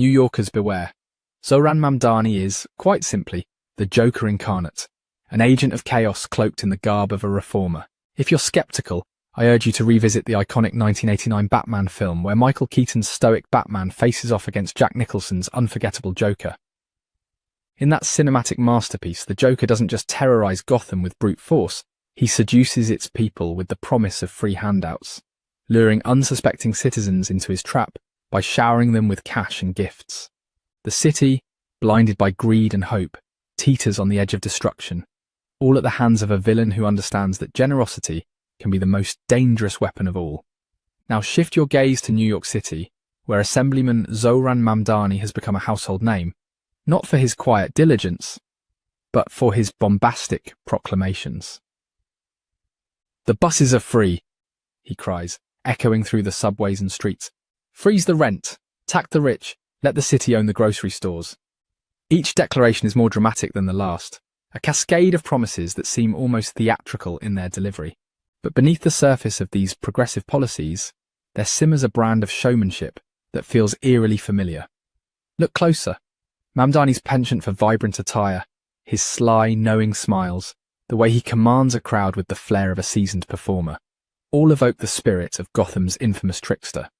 New Yorkers beware. Zohran Mamdani is, quite simply, the Joker incarnate, an agent of chaos cloaked in the garb of a reformer. If you're skeptical, I urge you to revisit the iconic 1989 Batman film where Michael Keaton's stoic Batman faces off against Jack Nicholson's unforgettable Joker. In that cinematic masterpiece, the Joker doesn't just terrorize Gotham with brute force, he seduces its people with the promise of free handouts, luring unsuspecting citizens into his trap by showering them with cash and gifts. The city, blinded by greed and hope, teeters on the edge of destruction, all at the hands of a villain who understands that generosity can be the most dangerous weapon of all. Now shift your gaze to New York City, where Assemblyman Zohran Mamdani has become a household name, not for his quiet diligence, but for his bombastic proclamations. "The buses are free," he cries, echoing through the subways and streets. "Freeze the rent, tax the rich, let the city own the grocery stores." Each declaration is more dramatic than the last, a cascade of promises that seem almost theatrical in their delivery. But beneath the surface of these progressive policies, there simmers a brand of showmanship that feels eerily familiar. Look closer. Mamdani's penchant for vibrant attire, his sly, knowing smiles, the way he commands a crowd with the flair of a seasoned performer, all evoke the spirit of Gotham's infamous trickster.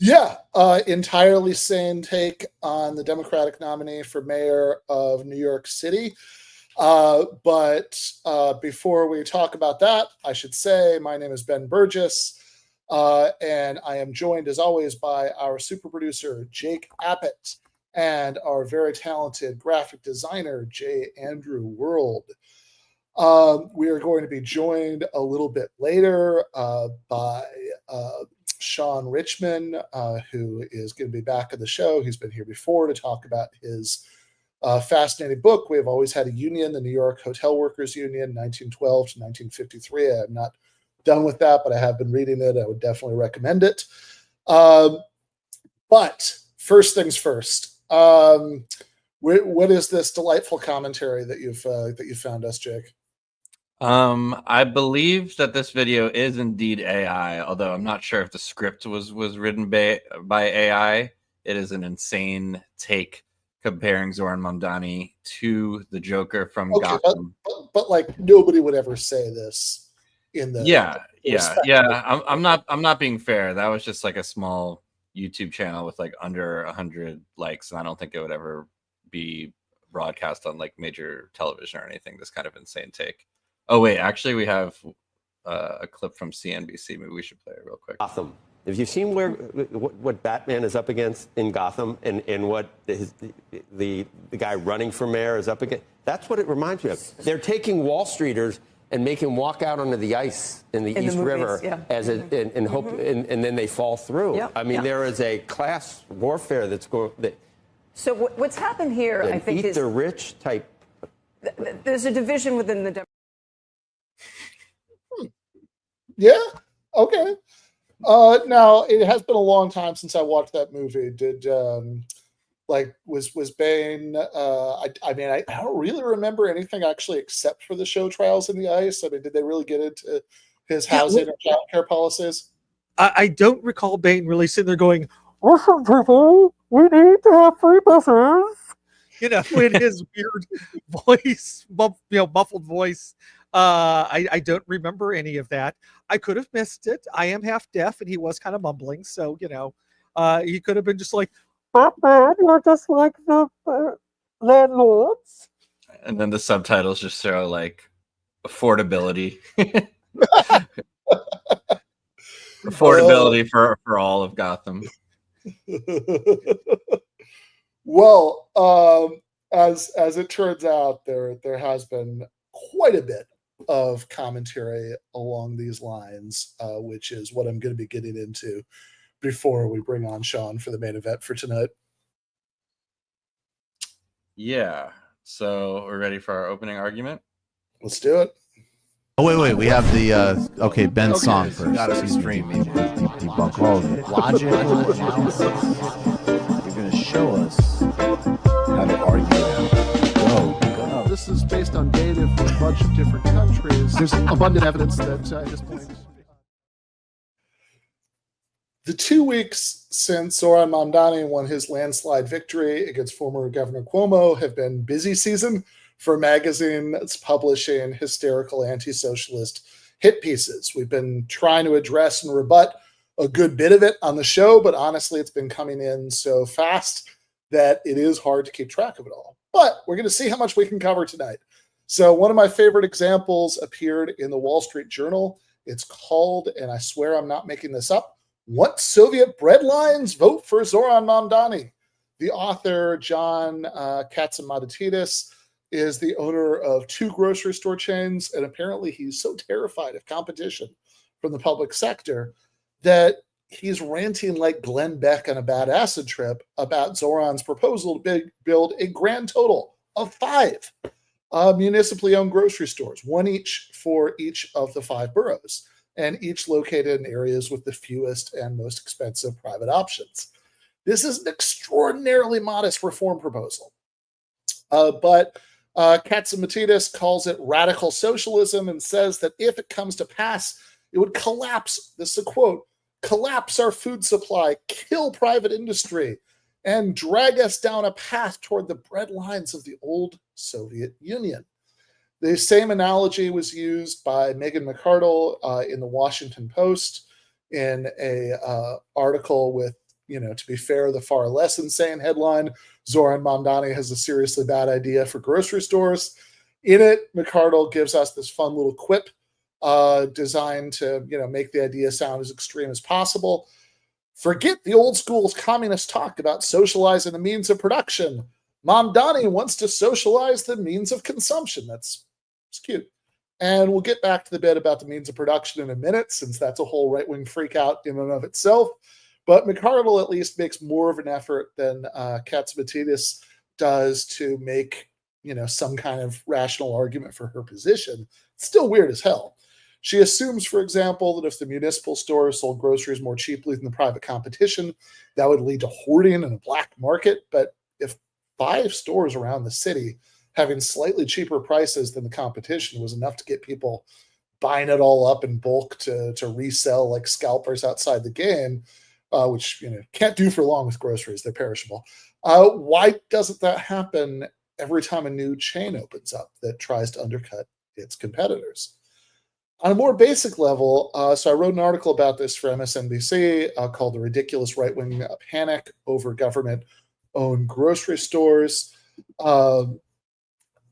Yeah, entirely sane take on the Democratic nominee for mayor of New York City. But before we talk about that, I should say my name is Ben Burgis, and I am joined, as always, by our super producer, Jake Appett, and our very talented graphic designer, J. Andrew World. We are going to be joined a little bit later by Shaun Richman, who is going to be back on the show. He's been here before to talk about his fascinating book. We have always had a union, the New York Hotel Workers Union, 1912 to 1953. I'm not done with that, but I have been reading it. I would definitely recommend it. But first things first, what is this delightful commentary that you've found us, Jake? I believe that this video is indeed AI, although I'm not sure if the script was written by AI. It is an insane take comparing Zohran Mamdani to the Joker from Gotham. But like nobody would ever say this in the I'm not being fair. That was just like a small YouTube channel with like under 100 likes, and I don't think it would ever be broadcast on like major television or anything. This kind of insane take. Oh wait, actually we have a clip from CNBC. Maybe we should play it real quick. Gotham. Have you seen what Batman is up against in Gotham, and what the guy running for mayor is up against? That's what it reminds me of. They're taking Wall Streeters and make him walk out onto the ice in the East River as and hope, and then they fall through. Yep. I mean, there is a class warfare that's going. So what's happened here, I think, is the rich type. There's a division within the. Yeah. Okay. Now it has been a long time since I watched that movie. Did was Bane? I mean, I don't really remember anything actually except for the show Trials in the Ice. I mean, did they really get into his housing or childcare policies? I don't recall Bane really sitting there going, "Listen, people, we need to have free buses." You know, in his weird voice, muffled voice. I don't remember any of that. I could have missed it. I am half deaf, and he was kind of mumbling, so he could have been just like, "Batman, you're just like the landlords." And then the subtitles just show like affordability, affordability for all of Gotham. Well, as it turns out, there has been quite a bit of commentary along these lines, which is what I'm going to be getting into before we bring on Shaun for the main event for tonight. Yeah. So we're ready for our opening argument. Let's do it. Oh wait, we have the Ben's song first. Got to stream. Debunk all of it. Logical analysis. You're going to show us how to argue that. Go. This is based on data from a bunch of different countries. There's abundant evidence that at this point. The 2 weeks since Zohran Mamdani won his landslide victory against former Governor Cuomo have been busy season for magazines publishing hysterical anti-socialist hit pieces. We've been trying to address and rebut a good bit of it on the show, but honestly, it's been coming in so fast that it is hard to keep track of it all. But we're going to see how much we can cover tonight. So one of my favorite examples appeared in the Wall Street Journal. It's called, and I swear I'm not making this up, "What Soviet Breadlines Vote for Zohran Mamdani?" The author, John Katzimatidis, is the owner of 2 grocery store chains, and apparently he's so terrified of competition from the public sector that he's ranting like Glenn Beck on a bad acid trip about Zohran's proposal to build a grand total of 5 municipally owned grocery stores, one each for each of the 5 boroughs, and each located in areas with the fewest and most expensive private options. This is an extraordinarily modest reform proposal. But Katzimatidis calls it radical socialism and says that if it comes to pass, it would collapse, this is a quote, "collapse our food supply, kill private industry, and drag us down a path toward the bread lines of the old Soviet Union." The same analogy was used by Megan McArdle in the Washington Post in a article with, to be fair, the far less insane headline, "Zohran Mamdani has a seriously bad idea for grocery stores." In it, McArdle gives us this fun little quip designed to, make the idea sound as extreme as possible. "Forget the old school's communist talk about socializing the means of production. Mamdani wants to socialize the means of consumption." It's cute. And we'll get back to the bit about the means of production in a minute, since that's a whole right-wing freak out in and of itself. But McArdle at least makes more of an effort than Katzimatidis does to make, some kind of rational argument for her position. It's still weird as hell. She assumes, for example, that if the municipal stores sold groceries more cheaply than the private competition, that would lead to hoarding and a black market. But if 5 stores around the city having slightly cheaper prices than the competition was enough to get people buying it all up in bulk to resell like scalpers outside the game, which can't do for long with groceries, they're perishable. Why doesn't that happen every time a new chain opens up that tries to undercut its competitors? On a more basic level, so I wrote an article about this for MSNBC called "The Ridiculous Right-Wing Panic Over Government-Owned Grocery Stores."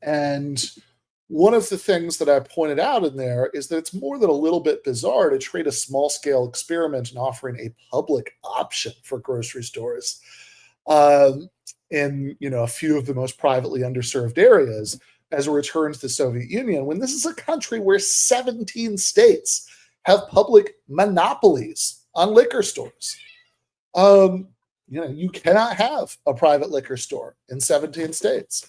And one of the things that I pointed out in there is that it's more than a little bit bizarre to treat a small-scale experiment in offering a public option for grocery stores in a few of the most privately underserved areas as a return to the Soviet Union, when this is a country where 17 states have public monopolies on liquor stores. You cannot have a private liquor store in 17 states.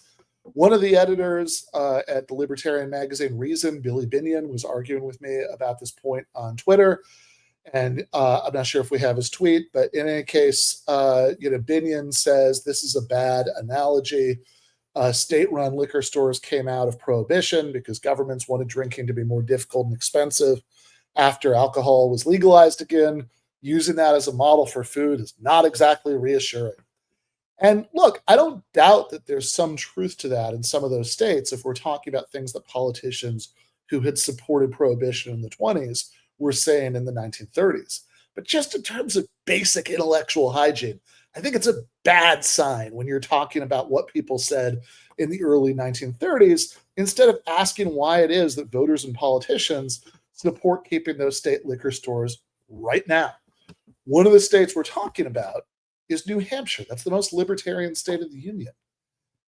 One of the editors at the libertarian magazine Reason, Billy Binion, was arguing with me about this point on Twitter. And I'm not sure if we have his tweet, but in any case, Binion says this is a bad analogy. State-run liquor stores came out of prohibition because governments wanted drinking to be more difficult and expensive after alcohol was legalized again. Using that as a model for food is not exactly reassuring. And look, I don't doubt that there's some truth to that in some of those states if we're talking about things that politicians who had supported prohibition in the 20s were saying in the 1930s. But just in terms of basic intellectual hygiene, I think it's a bad sign when you're talking about what people said in the early 1930s, instead of asking why it is that voters and politicians support keeping those state liquor stores right now. One of the states we're talking about is New Hampshire. That's the most libertarian state of the union.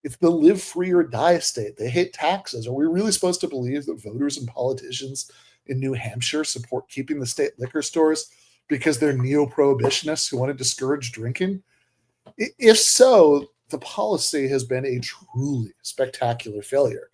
It's the live free or die state. They hate taxes. Are we really supposed to believe that voters and politicians in New Hampshire support keeping the state liquor stores because they're neo-prohibitionists who want to discourage drinking? If so, the policy has been a truly spectacular failure.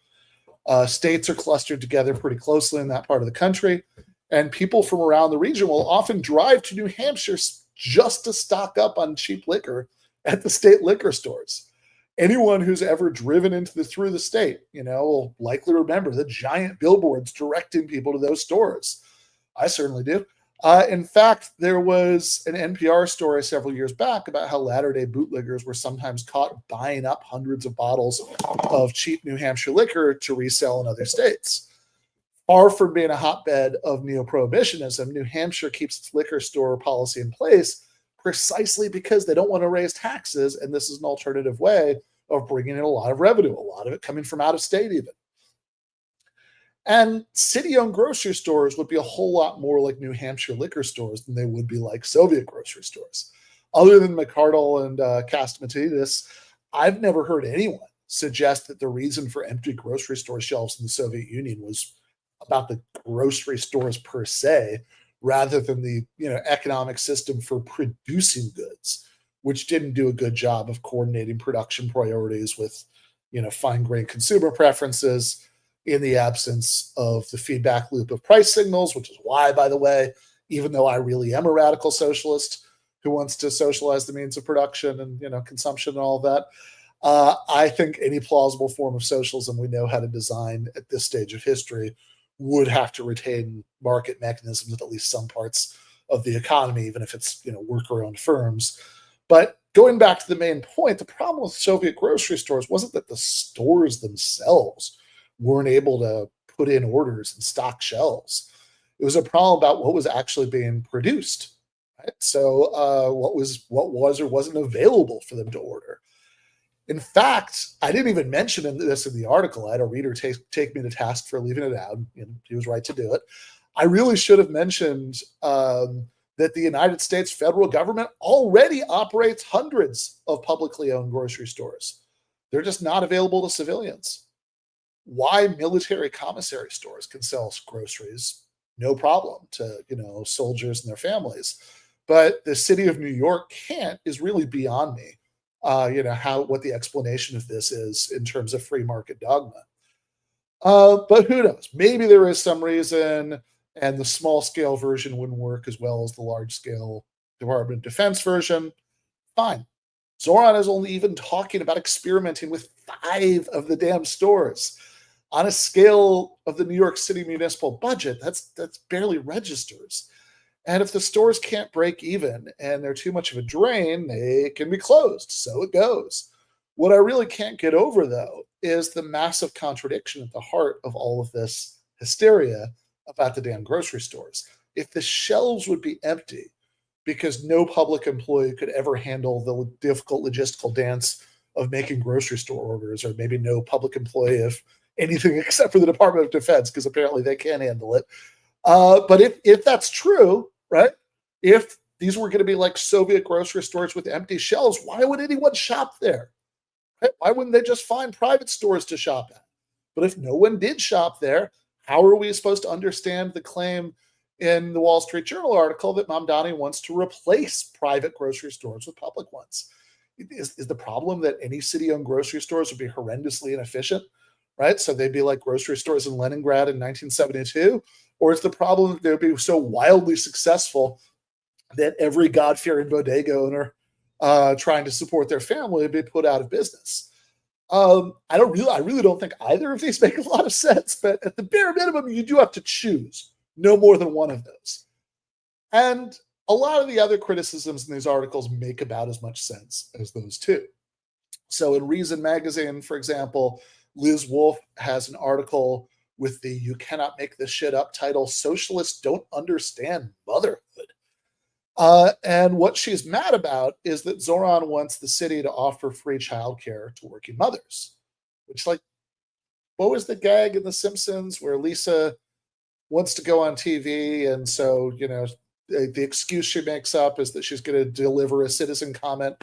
States are clustered together pretty closely in that part of the country, and people from around the region will often drive to New Hampshire just to stock up on cheap liquor at the state liquor stores. Anyone who's ever driven through the state, will likely remember the giant billboards directing people to those stores. I certainly do. In fact, there was an NPR story several years back about how Latter-day bootleggers were sometimes caught buying up hundreds of bottles of cheap New Hampshire liquor to resell in other states. Far from being a hotbed of neo-prohibitionism, New Hampshire keeps its liquor store policy in place precisely because they don't want to raise taxes, and this is an alternative way of bringing in a lot of revenue, a lot of it coming from out of state even. And city-owned grocery stores would be a whole lot more like New Hampshire liquor stores than they would be like Soviet grocery stores. Other than McCardle and Castamatidis, I've never heard anyone suggest that the reason for empty grocery store shelves in the Soviet Union was about the grocery stores per se, rather than the economic system for producing goods, which didn't do a good job of coordinating production priorities with fine-grained consumer preferences, in the absence of the feedback loop of price signals, which is why, by the way, even though I really am a radical socialist who wants to socialize the means of production and consumption and all of that, I think any plausible form of socialism we know how to design at this stage of history would have to retain market mechanisms at least some parts of the economy, even if it's worker-owned firms. But going back to the main point, the problem with Soviet grocery stores wasn't that the stores themselves weren't able to put in orders and stock shelves. It was a problem about what was actually being produced. Right? So what was or wasn't available for them to order. In fact, I didn't even mention this in the article. I had a reader take me to task for leaving it out, and he was right to do it. I really should have mentioned that the United States federal government already operates hundreds of publicly owned grocery stores. They're just not available to civilians. Why military commissary stores can sell groceries, no problem, to soldiers and their families, but the city of New York can't is really beyond me. What the explanation of this is in terms of free market dogma. But who knows? Maybe there is some reason, and the small scale version wouldn't work as well as the large scale Department of Defense version. Fine. Zohran is only even talking about experimenting with 5 of the damn stores. On a scale of the New York City municipal budget, that's barely registers. And if the stores can't break even and they're too much of a drain, they can be closed. So it goes. What I really can't get over, though, is the massive contradiction at the heart of all of this hysteria about the damn grocery stores. If the shelves would be empty because no public employee could ever handle the difficult logistical dance of making grocery store orders, or maybe no public employee of anything except for the Department of Defense, because apparently they can't handle it. But if that's true, right? If these were going to be like Soviet grocery stores with empty shelves, why would anyone shop there? Right? Why wouldn't they just find private stores to shop at? But if no one did shop there, how are we supposed to understand the claim in the Wall Street Journal article that Mamdani wants to replace private grocery stores with public ones? Is the problem that any city-owned grocery stores would be horrendously inefficient? Right? So they'd be like grocery stores in Leningrad in 1972? Or is the problem that they'd be so wildly successful that every God-fearing bodega owner trying to support their family would be put out of business? I really don't think either of these make a lot of sense, but at the bare minimum, you do have to choose no more than one of those. And a lot of the other criticisms in these articles make about as much sense as those two. So in Reason Magazine, for example, Liz Wolfe has an article with the "You Cannot Make This Shit Up" title, "Socialists Don't Understand Motherhood." And what she's mad about is that Zohran wants the city to offer free childcare to working mothers. Which, like, what was the gag in The Simpsons where Lisa wants to go on TV, and so, the excuse she makes up is that she's going to deliver a citizen comment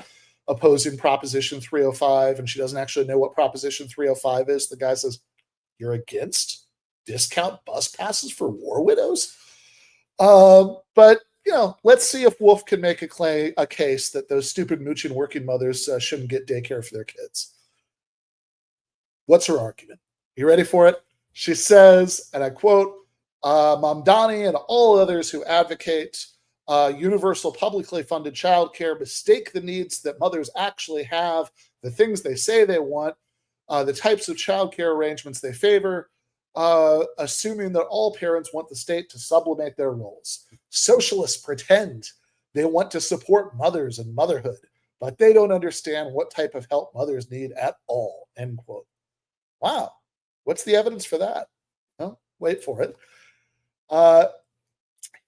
opposing Proposition 305, and she doesn't actually know what Proposition 305 is. The guy says, "You're against discount bus passes for war widows?" But, let's see if Wolf can make a case that those stupid mooching working mothers shouldn't get daycare for their kids. What's her argument? You ready for it? She says, and I quote, "Mamdani and all others who advocate universal publicly funded childcare mistake the needs that mothers actually have, the things they say they want, the types of childcare arrangements they favor, assuming that all parents want the state to sublimate their roles. Socialists pretend they want to support mothers and motherhood, but they don't understand what type of help mothers need at all, end quote. Wow. What's the evidence for that? Well, wait for it.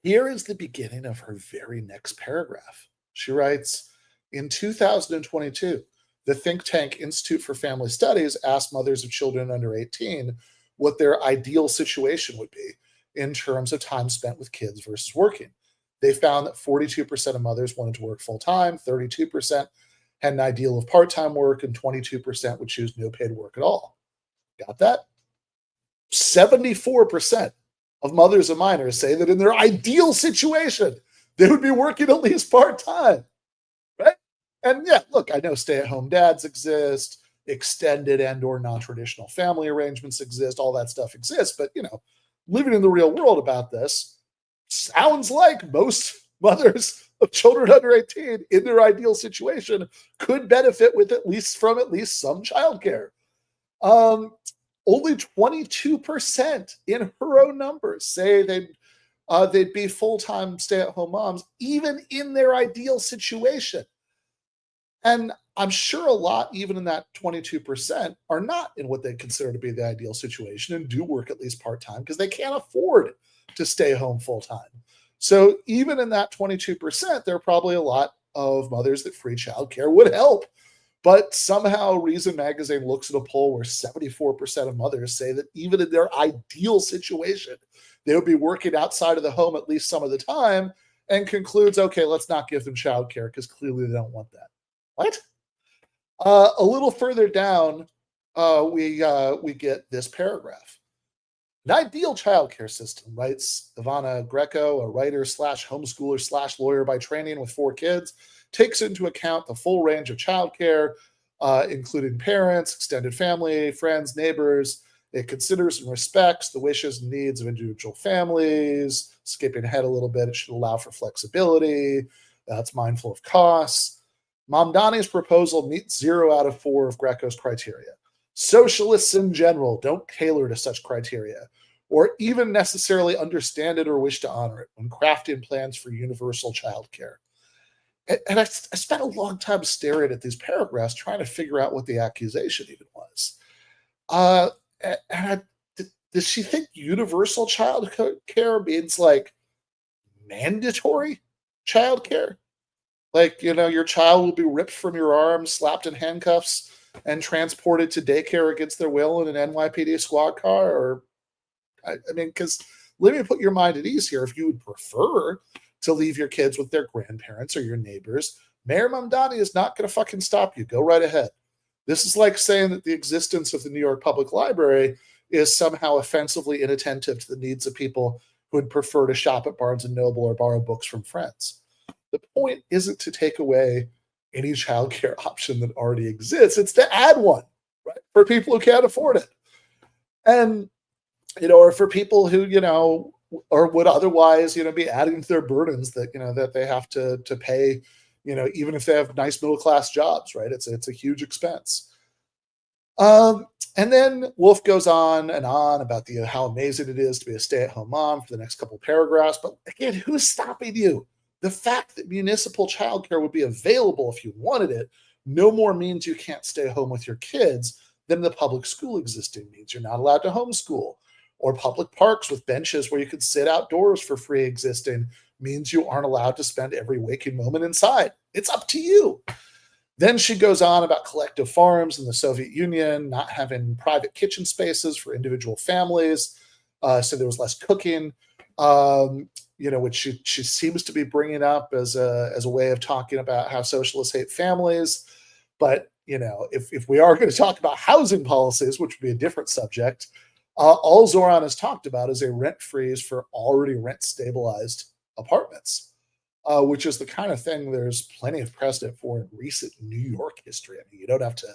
Here is the beginning of her very next paragraph. She writes, in 2022, the think tank Institute for Family Studies asked mothers of children under 18 what their ideal situation would be in terms of time spent with kids versus working. They found that 42% of mothers wanted to work full-time, 32% had an ideal of part-time work, and 22% would choose no paid work at all. Got that? 74% of mothers and minors say that in their ideal situation, they would be working at least part-time, right? And yeah, look, I know stay-at-home dads exist, extended and or non-traditional family arrangements exist, all that stuff exists, but, you know, living in the real world about this sounds like most mothers of children under 18 in their ideal situation could benefit with at least some childcare. Only 22% in her own numbers say they'd be full-time stay-at-home moms, even in their ideal situation. And I'm sure a lot, even in that 22%, are not in what they consider to be the ideal situation and do work at least part-time because they can't afford to stay home full-time. So even in that 22%, there are probably a lot of mothers that free childcare would help. But somehow Reason Magazine looks at a poll where 74% of mothers say that even in their ideal situation, they would be working outside of the home at least some of the time, and concludes, okay, let's not give them childcare because clearly they don't want that. What? A little further down, we get this paragraph. An ideal childcare system, writes Ivana Greco, a writer / homeschooler / lawyer by training with 4 kids, takes into account the full range of childcare, including parents, extended family, friends, neighbors. It considers and respects the wishes and needs of individual families. Skipping ahead a little bit, it should allow for flexibility. It's mindful of costs. Mamdani's proposal meets 0 out of 4 of Greco's criteria. Socialists in general don't tailor to such criteria, or even necessarily understand it or wish to honor it when crafting plans for universal childcare. And I spent a long time staring at these paragraphs trying to figure out what the accusation even was. Does she think universal child care means like mandatory child care? Like, you know, your child will be ripped from your arms, slapped in handcuffs, and transported to daycare against their will in an NYPD squad car? Or, I mean, because let me put your mind at ease here. If you would prefer to leave your kids with their grandparents or your neighbors, Mayor Mamdani is not going to fucking stop you. Go right ahead. This is like saying that the existence of the New York Public Library is somehow offensively inattentive to the needs of people who would prefer to shop at Barnes & Noble or borrow books from friends. The point isn't to take away any childcare option that already exists. It's to add one, right, for people who can't afford it. And, you know, or for people who, you know, or would otherwise, you know, be adding to their burdens that, you know, that they have to pay, you know, even if they have nice middle-class jobs, right? It's a huge expense. And then Wolf goes on and on about how amazing it is to be a stay-at-home mom for the next couple of paragraphs. But again, who's stopping you? The fact that municipal childcare would be available if you wanted it no more means you can't stay home with your kids than the public school existing means you're not allowed to homeschool. Or public parks with benches where you could sit outdoors for free existing means you aren't allowed to spend every waking moment inside. It's up to you. Then she goes on about collective farms in the Soviet Union, not having private kitchen spaces for individual families, so there was less cooking, you know, which she seems to be bringing up as a way of talking about how socialists hate families. But, you know, if we are going to talk about housing policies, which would be a different subject, all Zohran has talked about is a rent freeze for already rent-stabilized apartments, which is the kind of thing there's plenty of precedent for in recent New York history. I mean, you don't have to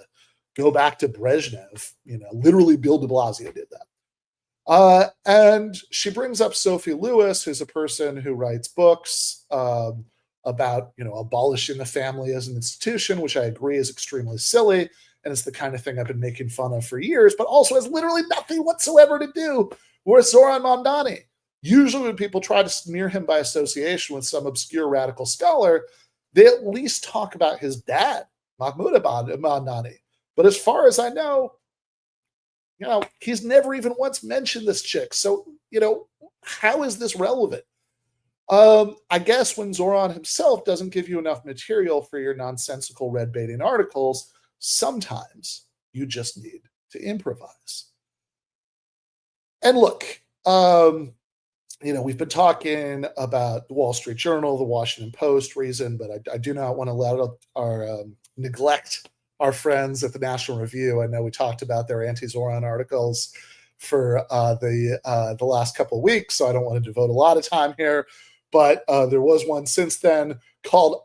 go back to Brezhnev. You know, literally Bill de Blasio did that. And she brings up Sophie Lewis, who's a person who writes books about, you know, abolishing the family as an institution, which I agree is extremely silly. and it's the kind of thing I've been making fun of for years, but also has literally nothing whatsoever to do with Zohran Mamdani. Usually when people try to smear him by association with some obscure radical scholar, they at least talk about his dad, Mahmoud Mamdani. But as far as I know, he's never even once mentioned this chick. So, how is this relevant? I guess when Zohran himself doesn't give you enough material for your nonsensical red baiting articles, sometimes you just need to improvise. And look, we've been talking about the Wall Street Journal, the Washington Post reason, but I do not want to let our neglect our friends at the National Review. I know we talked about their anti-Zohran articles for the last couple of weeks, so I don't want to devote a lot of time here. But there was one since then called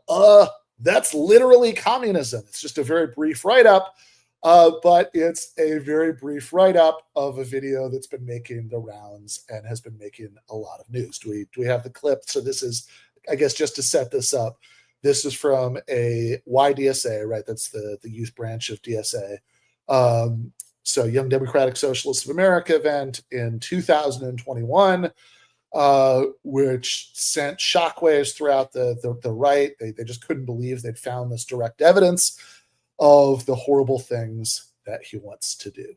That's Literally Communism. It's just a very brief write-up, but it's a very brief write-up of a video that's been making the rounds and has been making a lot of news. Do we have the clip? So this is, I guess, just to set this up, this is from a YDSA, right? That's the youth branch of DSA. So Young Democratic Socialists of America event in 2021. Which sent shockwaves throughout the right. They just couldn't believe they'd found this direct evidence of the horrible things that he wants to do.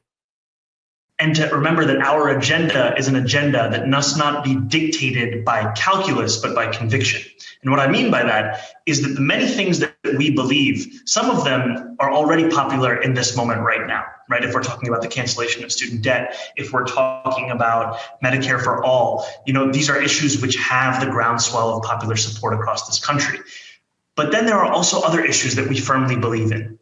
And to remember that our agenda is an agenda that must not be dictated by calculus, but by conviction. And what I mean by that is that the many things that we believe, some of them are already popular in this moment right now, right? If we're talking about the cancellation of student debt, if we're talking about Medicare for all, these are issues which have the groundswell of popular support across this country. But then there are also other issues that we firmly believe in,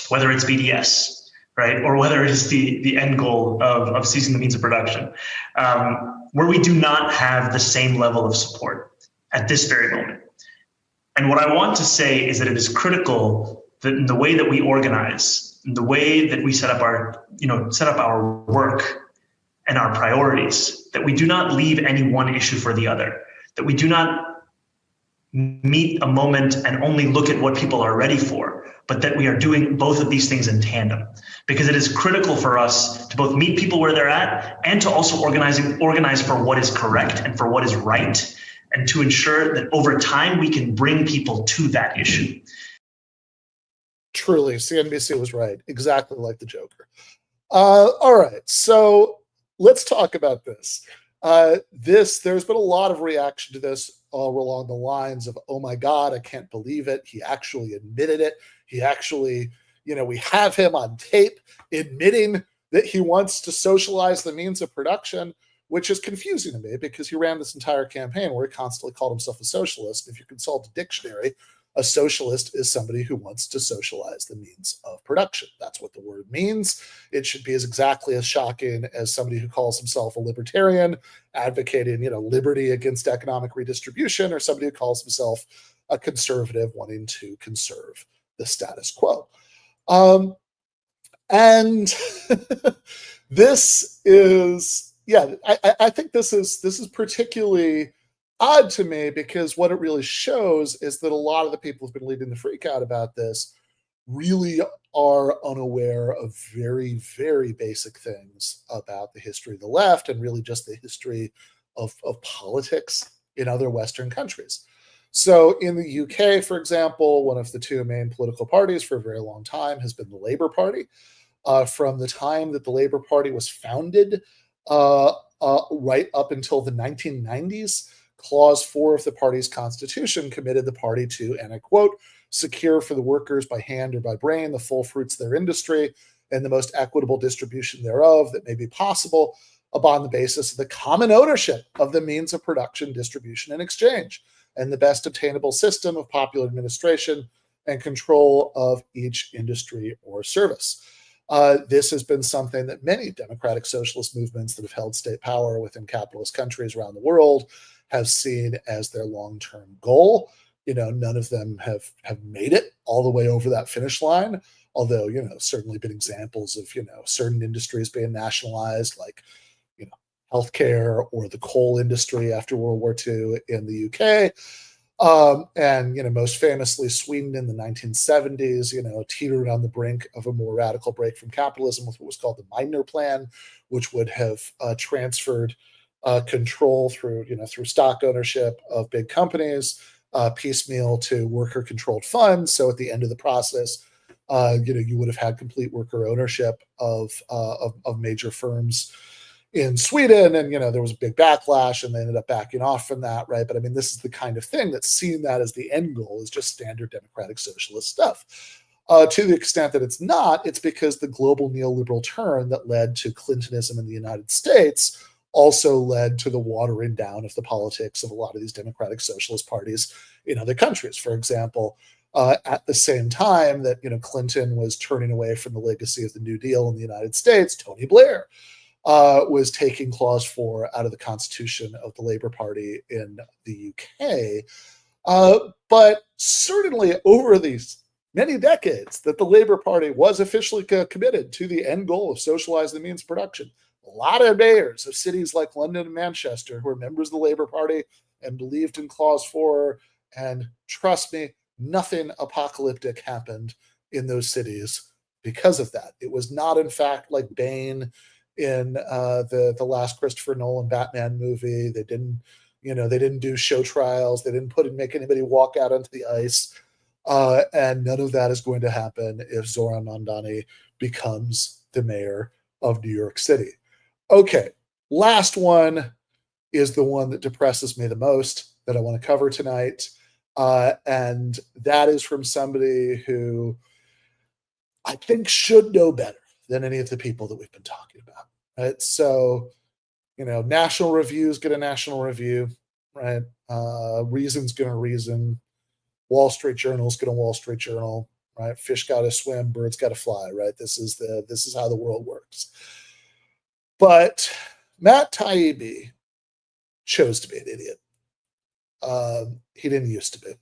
whether it's BDS, right? Or whether it is the end goal of seizing the means of production, where we do not have the same level of support at this very moment. And what I want to say is that it is critical that in the way that we organize, in the way that we set up our work and our priorities, that we do not leave any one issue for the other, that we do not meet a moment and only look at what people are ready for, but that we are doing both of these things in tandem, because it is critical for us to both meet people where they're at and to also organize for what is correct and for what is right, and to ensure that over time we can bring people to that issue. Truly, CNBC was right, exactly like the Joker. All right, so let's talk about this. There's been a lot of reaction to this along the lines of, oh my God, I can't believe it. He actually admitted it. He actually, we have him on tape admitting that he wants to socialize the means of production, which is confusing to me because he ran this entire campaign where he constantly called himself a socialist. If you consult a dictionary, a socialist is somebody who wants to socialize the means of production. That's what the word means. It should be exactly as shocking as somebody who calls himself a libertarian, advocating, liberty against economic redistribution, or somebody who calls himself a conservative wanting to conserve the status quo. And this is, I think this is particularly odd to me, because what it really shows is that a lot of the people who've been leading the freak out about this really are unaware of very, very basic things about the history of the left and really just the history of politics in other Western countries. So in the UK, for example, one of the two main political parties for a very long time has been the Labour Party. From the time that the Labour Party was founded right up until the 1990s, Clause 4 of the party's constitution committed the party to, and I quote, secure for the workers by hand or by brain the full fruits of their industry and the most equitable distribution thereof that may be possible upon the basis of the common ownership of the means of production, distribution, and exchange, and the best obtainable system of popular administration and control of each industry or service. This has been something that many democratic socialist movements that have held state power within capitalist countries around the world have seen as their long-term goal. None of them have made it all the way over that finish line, although, certainly been examples of, certain industries being nationalized, like, healthcare or the coal industry after World War II in the UK. And most famously, Sweden in the 1970s, teetered on the brink of a more radical break from capitalism with what was called the Meidner Plan, which would have transferred control through stock ownership of big companies, piecemeal to worker-controlled funds. So at the end of the process, you would have had complete worker ownership of major firms in Sweden, and there was a big backlash, and they ended up backing off from that, right? But I mean, this is the kind of thing that's seen that as the end goal, is just standard democratic socialist stuff. To the extent that it's not, it's because the global neoliberal turn that led to Clintonism in the United States also led to the watering down of the politics of a lot of these democratic socialist parties in other countries. For example, at the same time that Clinton was turning away from the legacy of the New Deal in the United States, Tony Blair was taking Clause 4 out of the constitution of the Labour Party in the UK. But certainly over these many decades that the Labour Party was officially committed to the end goal of socializing the means of production. A lot of mayors of cities like London and Manchester who were members of the Labour Party and believed in Clause 4, and trust me, nothing apocalyptic happened in those cities because of that. It was not, in fact, like Bane in the last Christopher Nolan Batman movie. They didn't do show trials. They didn't make anybody walk out onto the ice. And none of that is going to happen if Zohran Mamdani becomes the mayor of New York City. Okay, last one is the one that depresses me the most that I want to cover tonight. And that is from somebody who I think should know better than any of the people that we've been talking about, right? So, National Review's get a National Review, right? Reason's going to Reason. Wall Street Journal's going to Wall Street Journal, right? Fish got to swim, birds got to fly, right? This is how the world works. But Matt Taibbi chose to be an idiot. He didn't used to be.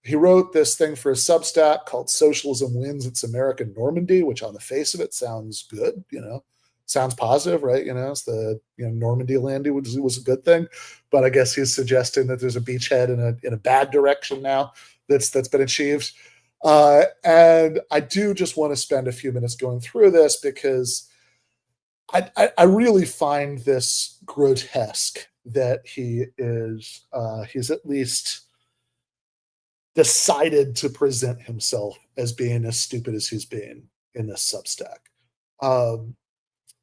He wrote this thing for a Substack called Socialism Wins Its American Normandy, which on the face of it sounds good, sounds positive, right? It's the Normandy landing was a good thing, but I guess he's suggesting that there's a beachhead in a bad direction now that's been achieved. And I do just want to spend a few minutes going through this because I really find this grotesque that he's at least decided to present himself as being as stupid as he's being in this Substack.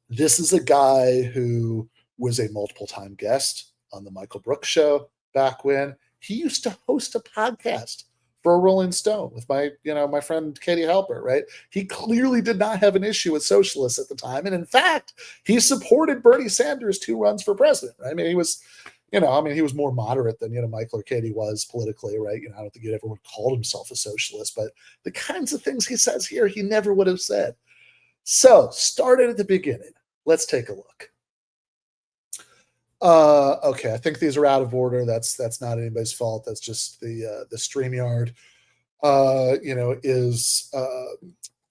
This is a guy who was a multiple-time guest on the Michael Brooks show back when he used to host a podcast for a Rolling Stone with my friend Katie Halper, right? He clearly did not have an issue with socialists at the time. And in fact, he supported Bernie Sanders' 2 runs for president, right? I mean, he was more moderate than, Michael or Katie was politically, right? I don't think he'd ever called himself a socialist, but the kinds of things he says here, he never would have said. So, started at the beginning. Let's take a look. Okay, I think these are out of order. That's not anybody's fault. That's just the StreamYard.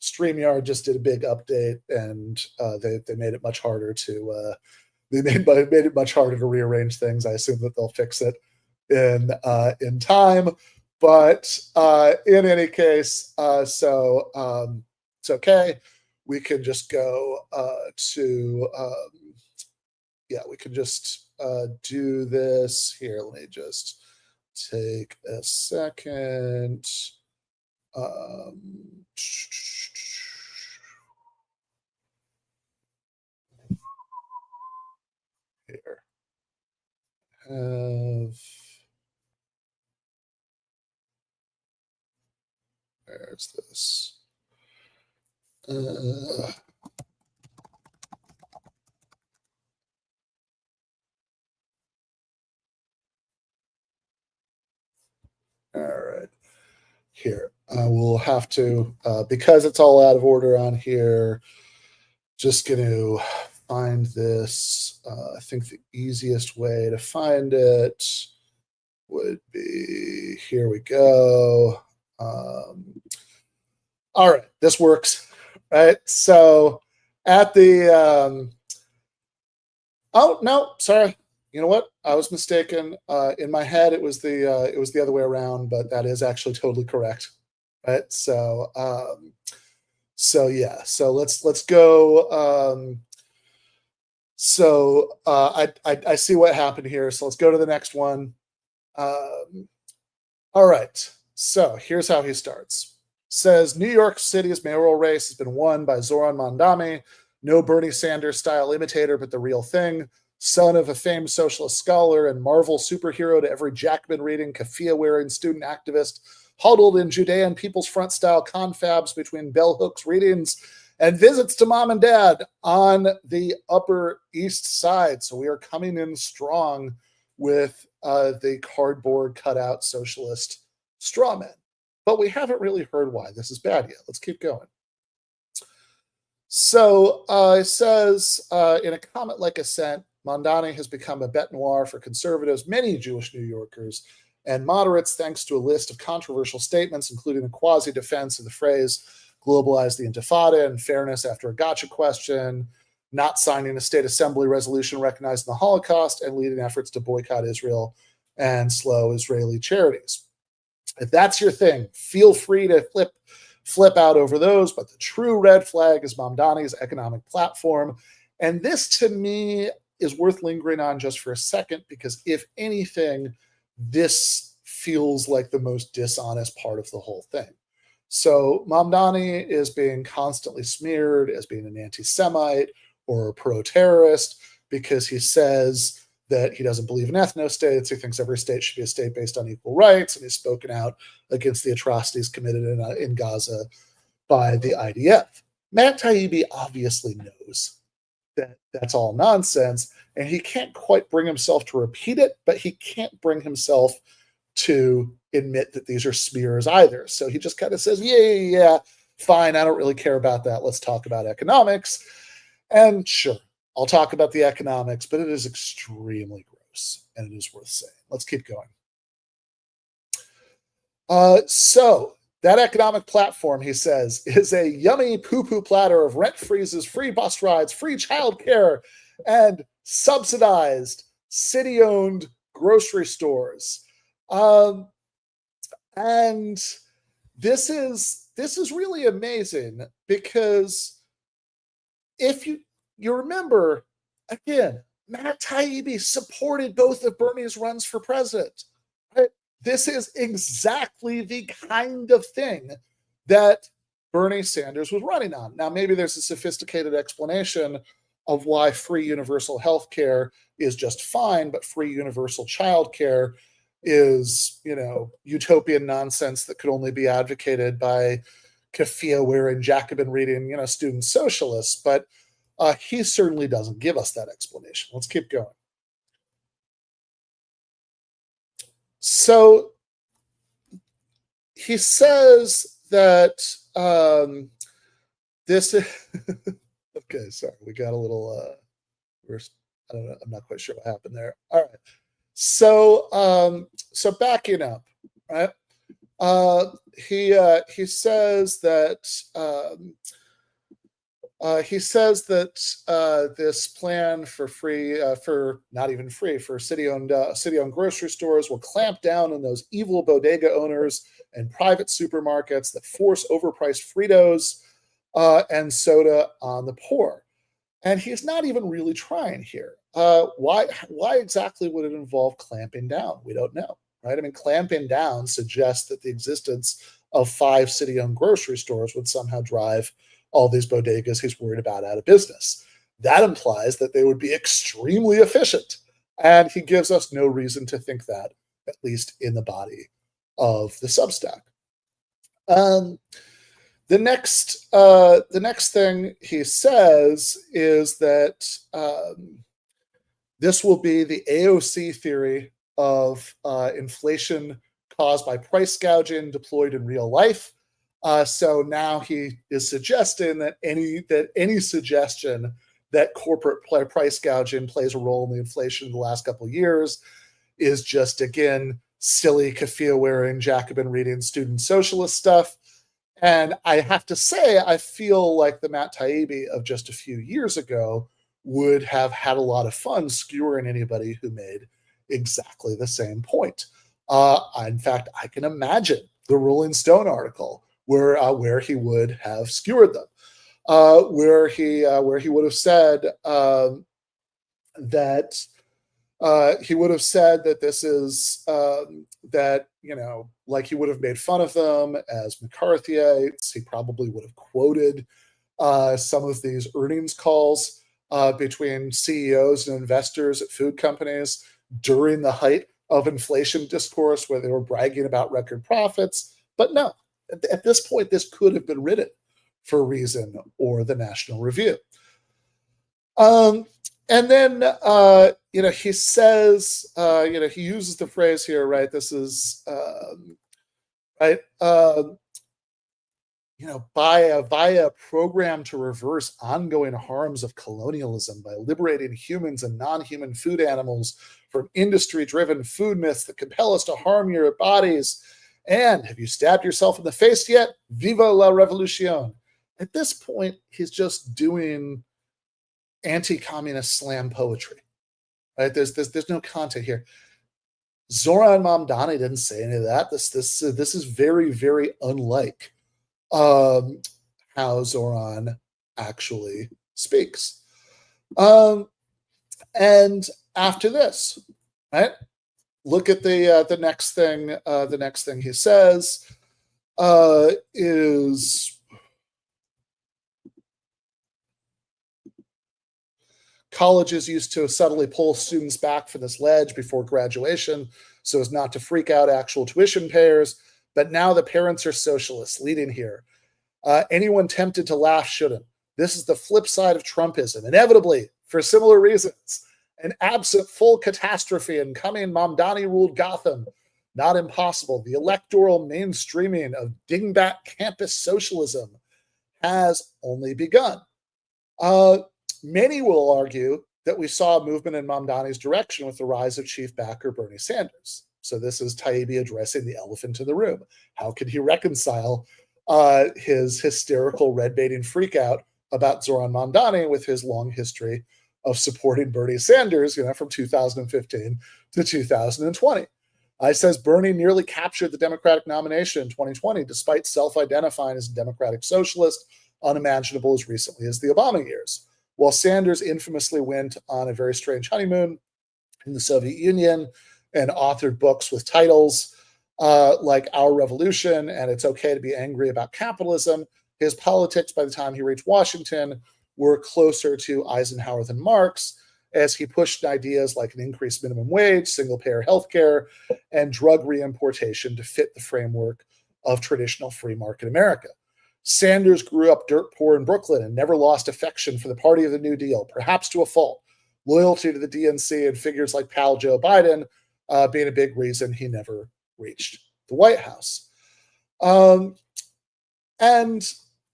StreamYard just did a big update, and they made it much harder to made it much harder to rearrange things. I assume that they'll fix it in time. But in any case, so it's okay. We can just go we can just do this here. Let me just take a second. Here. Where's this? All right. Here, I will have to, because it's all out of order on here, just going to find this. I think the easiest way to find it would be, here we go. All right, this works, right? So at the, oh, no, sorry. you know what? I was mistaken. In my head, it was the other way around, but that is actually totally correct. Right. So yeah. So let's go. I see what happened here. So let's go to the next one. All right. So here's how he starts. Says New York City's mayoral race has been won by Zohran Mamdani, no Bernie Sanders style imitator, but the real thing. Son of a famed socialist scholar and Marvel superhero to every Jacobin reading, keffiyeh wearing student activist, huddled in Judean People's Front style confabs between bell hooks readings and visits to mom and dad on the Upper East Side. So we are coming in strong with the cardboard cutout socialist straw men. But we haven't really heard why this is bad yet. Let's keep going. So it says, in a comment like Ascent, Mamdani has become a bête noire for conservatives, many Jewish New Yorkers, and moderates, thanks to a list of controversial statements, including a quasi-defense of the phrase globalize the intifada and fairness after a gotcha question, not signing a state assembly resolution recognizing the Holocaust, and leading efforts to boycott Israel and slow Israeli charities. If that's your thing, feel free to flip out over those, but the true red flag is Mamdani's economic platform. And this, to me, is worth lingering on just for a second, because if anything, this feels like the most dishonest part of the whole thing. So Mamdani is being constantly smeared as being an anti-Semite or a pro-terrorist because he says that he doesn't believe in ethno-states. He thinks every state should be a state based on equal rights, and he's spoken out against the atrocities committed in Gaza by the IDF. Matt Taibbi obviously knows that that's all nonsense, and he can't quite bring himself to repeat it, but he can't bring himself to admit that these are smears either. So he just kind of says, yeah, fine, I don't really care about that. Let's talk about economics. And sure, I'll talk about the economics, but it is extremely gross, and it is worth saying. Let's keep going. So that economic platform, he says, is a yummy poo-poo platter of rent freezes, free bus rides, free childcare, and subsidized city-owned grocery stores. And this is really amazing, because if you remember, again, Matt Taibbi supported both of Bernie's runs for president. Right? This is exactly the kind of thing that Bernie Sanders was running on. Now, maybe there's a sophisticated explanation of why free universal health care is just fine, but free universal child care is, utopian nonsense that could only be advocated by keffiyeh wearing, Jacobin reading, student socialists. But he certainly doesn't give us that explanation. Let's keep going. So he says that this is okay. Sorry, we got a little. I don't know. I'm not quite sure what happened there. All right. So backing up, right? He says that. He says that this plan for free, for not even free, for city-owned grocery stores will clamp down on those evil bodega owners and private supermarkets that force overpriced Fritos and soda on the poor. And he's not even really trying here. Why exactly would it involve clamping down? We don't know, right? I mean, clamping down suggests that the existence of 5 city-owned grocery stores would somehow drive all these bodegas he's worried about out of business. That implies that they would be extremely efficient. And he gives us no reason to think that, at least in the body of the Substack. The next thing he says is that this will be the AOC theory of inflation caused by price gouging deployed in real life. So now he is suggesting that any suggestion that corporate price gouging plays a role in the inflation of the last couple of years is just, again, silly keffiyeh wearing, Jacobin reading student socialist stuff. And I have to say, I feel like the Matt Taibbi of just a few years ago would have had a lot of fun skewering anybody who made exactly the same point. In fact, I can imagine the Rolling Stone article where he would have skewered them, where he would have said that he would have said that this is that, you know, like he would have made fun of them as McCarthyites. He probably would have quoted some of these earnings calls between CEOs and investors at food companies during the height of inflation discourse, where they were bragging about record profits. But no, at this point, this could have been written for Reason or the National Review. And then, you know, he says, you know, he uses the phrase here, right? This is, right, you know, via a program to reverse ongoing harms of colonialism by liberating humans and non-human food animals from industry-driven food myths that compel us to harm your bodies. And have you stabbed yourself in the face yet? Viva la revolution. At this point, he's just doing anti-communist slam poetry, right? There's no content here. Zohran Mamdani didn't say any of that. This is very, very unlike how Zohran actually speaks. And after this, right? Look at the next thing. The next thing he says is, colleges used to subtly pull students back from this ledge before graduation so as not to freak out actual tuition payers. But now the parents are socialists leading here. Anyone tempted to laugh shouldn't. This is the flip side of Trumpism, inevitably, for similar reasons. An absent full catastrophe in coming Mamdani-ruled Gotham. Not impossible. The electoral mainstreaming of dingbat campus socialism has only begun. Many will argue that we saw a movement in Mamdani's direction with the rise of chief backer Bernie Sanders. So this is Taibbi addressing the elephant in the room. How could he reconcile his hysterical red-baiting freakout about Zohran Mamdani with his long history of supporting Bernie Sanders, you know, from 2015 to 2020? He says Bernie nearly captured the Democratic nomination in 2020, despite self-identifying as a democratic socialist, unimaginable as recently as the Obama years. While Sanders infamously went on a very strange honeymoon in the Soviet Union and authored books with titles like Our Revolution and It's Okay to Be Angry About Capitalism, his politics by the time he reached Washington were closer to Eisenhower than Marx, as he pushed ideas like an increased minimum wage, single-payer healthcare, and drug reimportation to fit the framework of traditional free market America. Sanders grew up dirt poor in Brooklyn and never lost affection for the party of the New Deal, perhaps to a fault. Loyalty to the DNC and figures like pal Joe Biden being a big reason he never reached the White House. And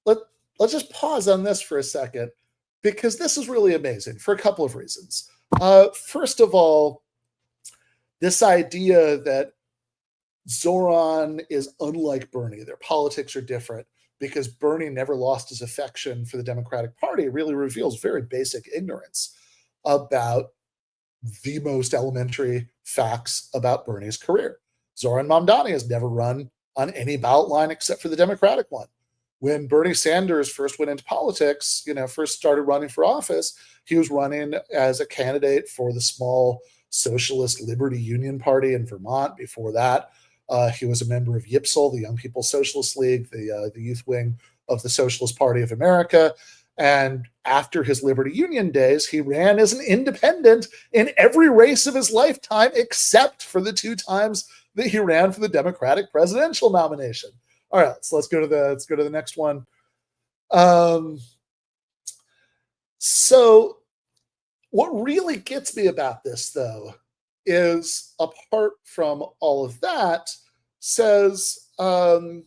let's just pause on this for a second, because this is really amazing for a couple of reasons. First of all, this idea that Zohran is unlike Bernie, their politics are different, because Bernie never lost his affection for the Democratic Party, really reveals very basic ignorance about the most elementary facts about Bernie's career. Zohran Mamdani has never run on any ballot line except for the Democratic one. When Bernie Sanders first went into politics, you know, first started running for office, he was running as a candidate for the small Socialist Liberty Union Party in Vermont. Before that, he was a member of YPSL, the Young People's Socialist League, the youth wing of the Socialist Party of America. And after his Liberty Union days, he ran as an independent in every race of his lifetime, except for the 2 times that he ran for the Democratic presidential nomination. All right, so let's go to the next one. So what really gets me about this, though, is apart from all of that, says that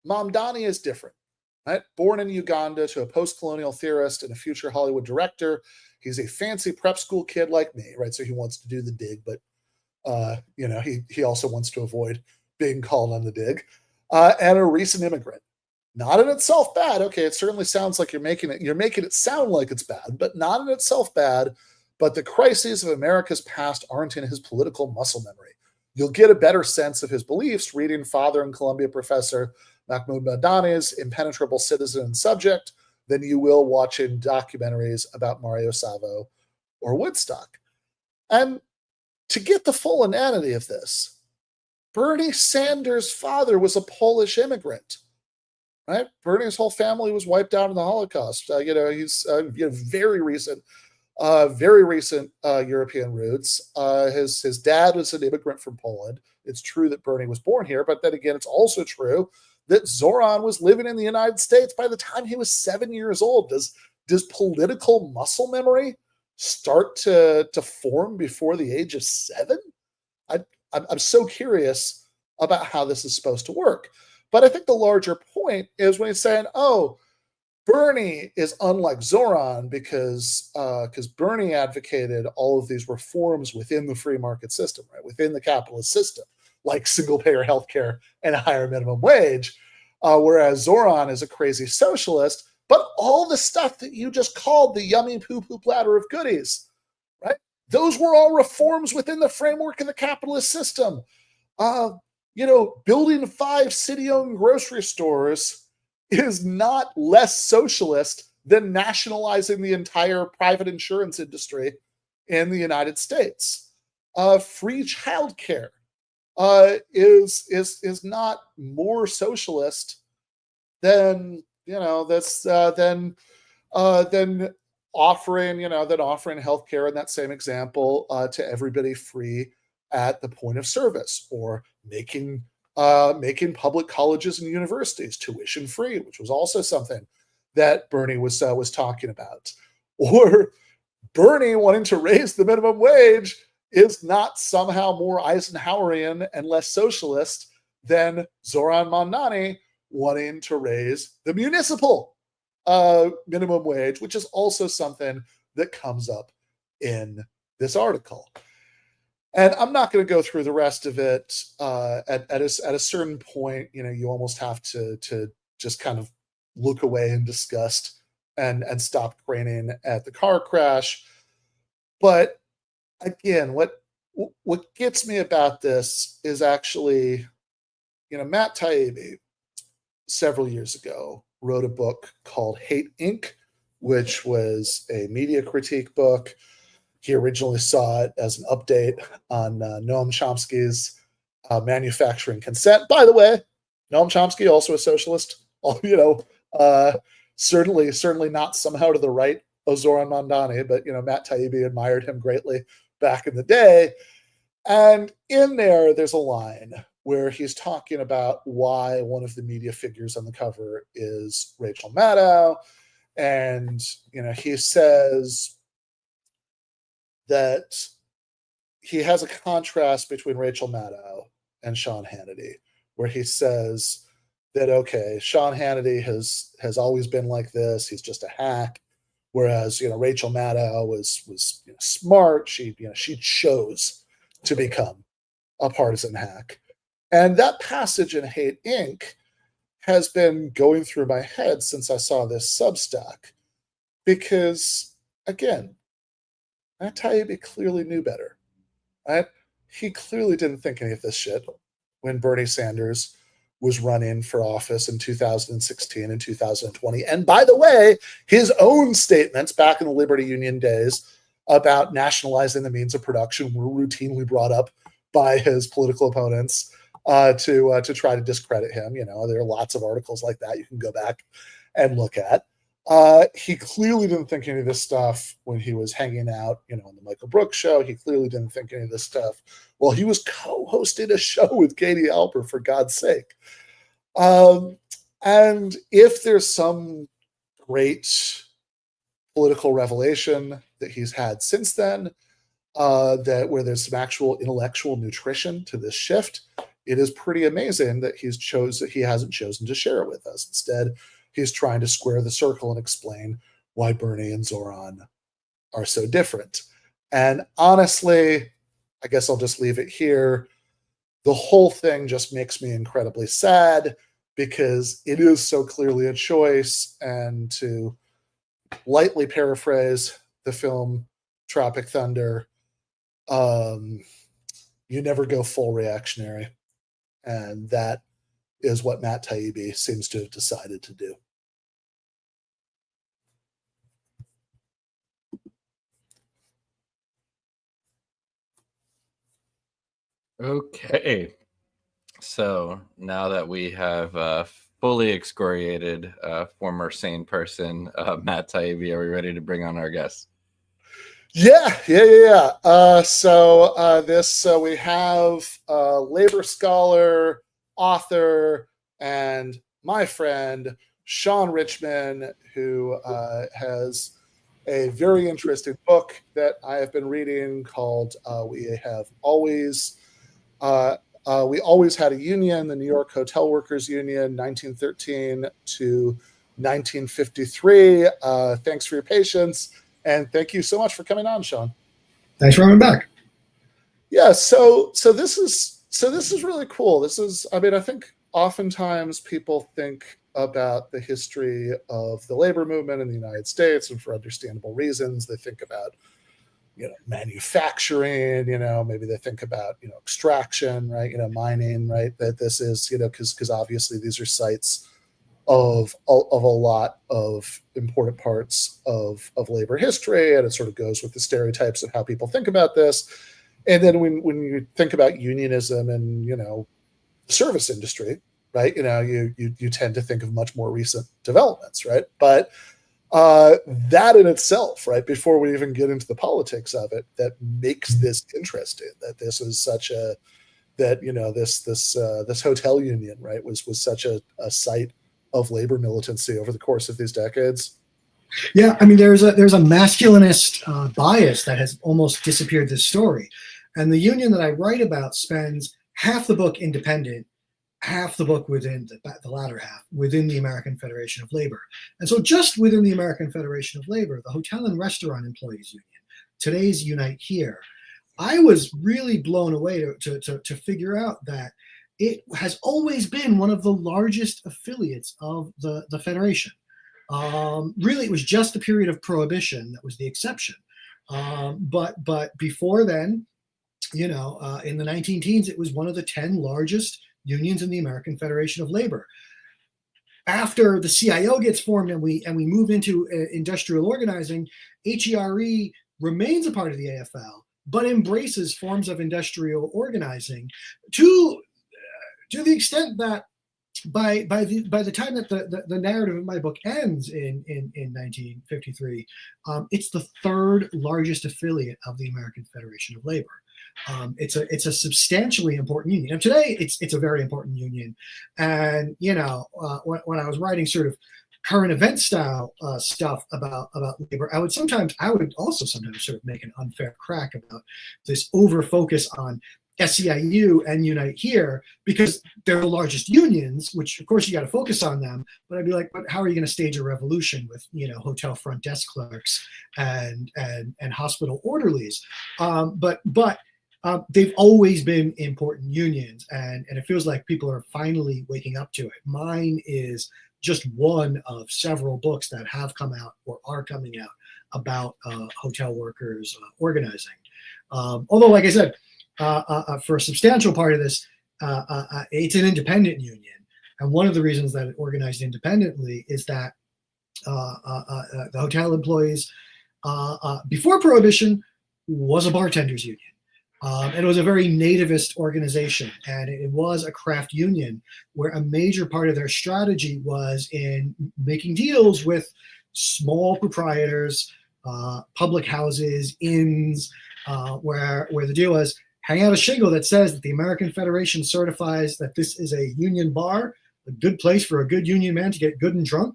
Mamdani is different. Right? Born in Uganda to a post-colonial theorist and a future Hollywood director, he's a fancy prep school kid like me, right? So he wants to do the dig, but you know, he also wants to avoid being called on the dig. And a recent immigrant. not in itself bad. Okay, it certainly sounds like you're making it sound like it's bad, but not in itself bad. But the crises of America's past aren't in his political muscle memory. You'll get a better sense of his beliefs reading father and Columbia professor Mahmoud Madani's Impenetrable Citizen and Subject than you will watching documentaries about Mario Savo or Woodstock. And to get the full inanity of this, Bernie Sanders' father was a Polish immigrant, right? Bernie's whole family was wiped out in the Holocaust. He's very recent European roots. His dad was an immigrant from Poland. It's true that Bernie was born here, but then again, it's also true that Zohran was living in the United States by the time he was 7 years old. Does political muscle memory start to form before the age of 7? I'm so curious about how this is supposed to work. But I think the larger point is when he's saying, oh, Bernie is unlike Zohran because Bernie advocated all of these reforms within the free market system, right, within the capitalist system, like single-payer healthcare and a higher minimum wage, whereas Zohran is a crazy socialist. But all the stuff that you just called the yummy poo-poo platter of goodies, right? Those were all reforms within the framework of the capitalist system. Building 5 city-owned grocery stores is not less socialist than nationalizing the entire private insurance industry in the United States. Free childcare is not more socialist than offering healthcare in that same example to everybody free at the point of service, or making public colleges and universities tuition free, which was also something that Bernie was talking about. Or Bernie wanting to raise the minimum wage is not somehow more Eisenhowerian and less socialist than Zohran Mamdani wanting to raise the municipal minimum wage, which is also something that comes up in this article. And I'm not going to go through the rest of it. At a certain point, you almost have to just kind of look away in disgust and stop craning at the car crash. But again, what gets me about this is actually, Matt Taibbi several years ago wrote a book called Hate Inc., which was a media critique book. He originally saw it as an update on Noam Chomsky's Manufacturing Consent. By the way, Noam Chomsky, also a socialist, certainly not somehow to the right of Zohran Mamdani, but Matt Taibbi admired him greatly back in the day. And in there's a line where he's talking about why one of the media figures on the cover is Rachel Maddow. And, he says that he has a contrast between Rachel Maddow and Sean Hannity, where he says that, okay, Sean Hannity has always been like this. He's just a hack. Whereas, Rachel Maddow was smart. She chose to become a partisan hack. And that passage in Hate Inc. has been going through my head since I saw this Substack. Because, again, Matt Taibbi clearly knew better, right? He clearly didn't think any of this shit when Bernie Sanders was running for office in 2016 and 2020. And by the way, his own statements back in the Liberty Union days about nationalizing the means of production were routinely brought up by his political opponents to try to discredit him. There are lots of articles like that you can go back and look at. He clearly didn't think any of this stuff when he was hanging out, on the Michael Brooks show. He clearly didn't think any of this stuff while he was co-hosting a show with Katie Alper, for God's sake. And if there's some great political revelation that he's had since then, where there's some actual intellectual nutrition to this shift, it is pretty amazing that he hasn't chosen to share it with us. Instead, he's trying to square the circle and explain why Bernie and Zohran are so different. And honestly, I guess I'll just leave it here. The whole thing just makes me incredibly sad because it is so clearly a choice. And to lightly paraphrase the film Tropic Thunder, you never go full reactionary. And that is what Matt Taibbi seems to have decided to do. Okay. So now that we have fully excoriated former sane person, Matt Taibbi, are we ready to bring on our guest? Yeah. So we have labor scholar, author, and my friend Shaun Richman, who has a very interesting book that I have been reading called "We Always Had a Union," the New York Hotel Workers Union, 1913 to 1953. Thanks for your patience. And thank you so much for coming on, Shaun. Thanks for having me back. Yeah, so this is really cool. I think oftentimes people think about the history of the labor movement in the United States, and for understandable reasons, they think about, manufacturing, maybe they think about, extraction, right? Mining, right? That this is, because obviously these are sites of a lot of important parts of labor history, and it sort of goes with the stereotypes of how people think about this. And then when you think about unionism and the service industry, right, you tend to think of much more recent developments, right? But that in itself, right, before we even get into the politics of it, that makes this interesting. That this is such a this hotel union, right, was such a site of labor militancy over the course of these decades. Yeah, I mean, there's a masculinist bias that has almost disappeared this story, and the union that I write about spends half the book independent, half the book within the latter half within the American Federation of Labor. And so, just within the American Federation of Labor, the Hotel and Restaurant Employees Union, today's Unite Here, I was really blown away to figure out that it has always been one of the largest affiliates of the Federation. Really, it was just the period of Prohibition that was the exception. But before then, in the 19 teens, it was one of the 10 largest unions in the American Federation of Labor. After the CIO gets formed and we move into industrial organizing, HERE remains a part of the AFL, but embraces forms of industrial organizing to the extent that by the time that the narrative of my book ends in 1953, it's the third largest affiliate of the American Federation of Labor. It's a substantially important union. And today it's a very important union. And when I was writing sort of current event style stuff about labor, I would also sometimes sort of make an unfair crack about this over focus on SEIU and Unite Here, because they're the largest unions, which of course you got to focus on them. But I'd be like, but how are you going to stage a revolution with hotel front desk clerks and hospital orderlies? But they've always been important unions, and it feels like people are finally waking up to it. Mine is just one of several books that have come out or are coming out about hotel workers organizing. Although, like I said, for a substantial part of this, it's an independent union. And one of the reasons that it organized independently is that the hotel employees, before Prohibition, was a bartenders union. And it was a very nativist organization, and it was a craft union where a major part of their strategy was in making deals with small proprietors, public houses, inns, where the deal was, hang out a shingle that says that the American Federation certifies that this is a union bar, a good place for a good union man to get good and drunk.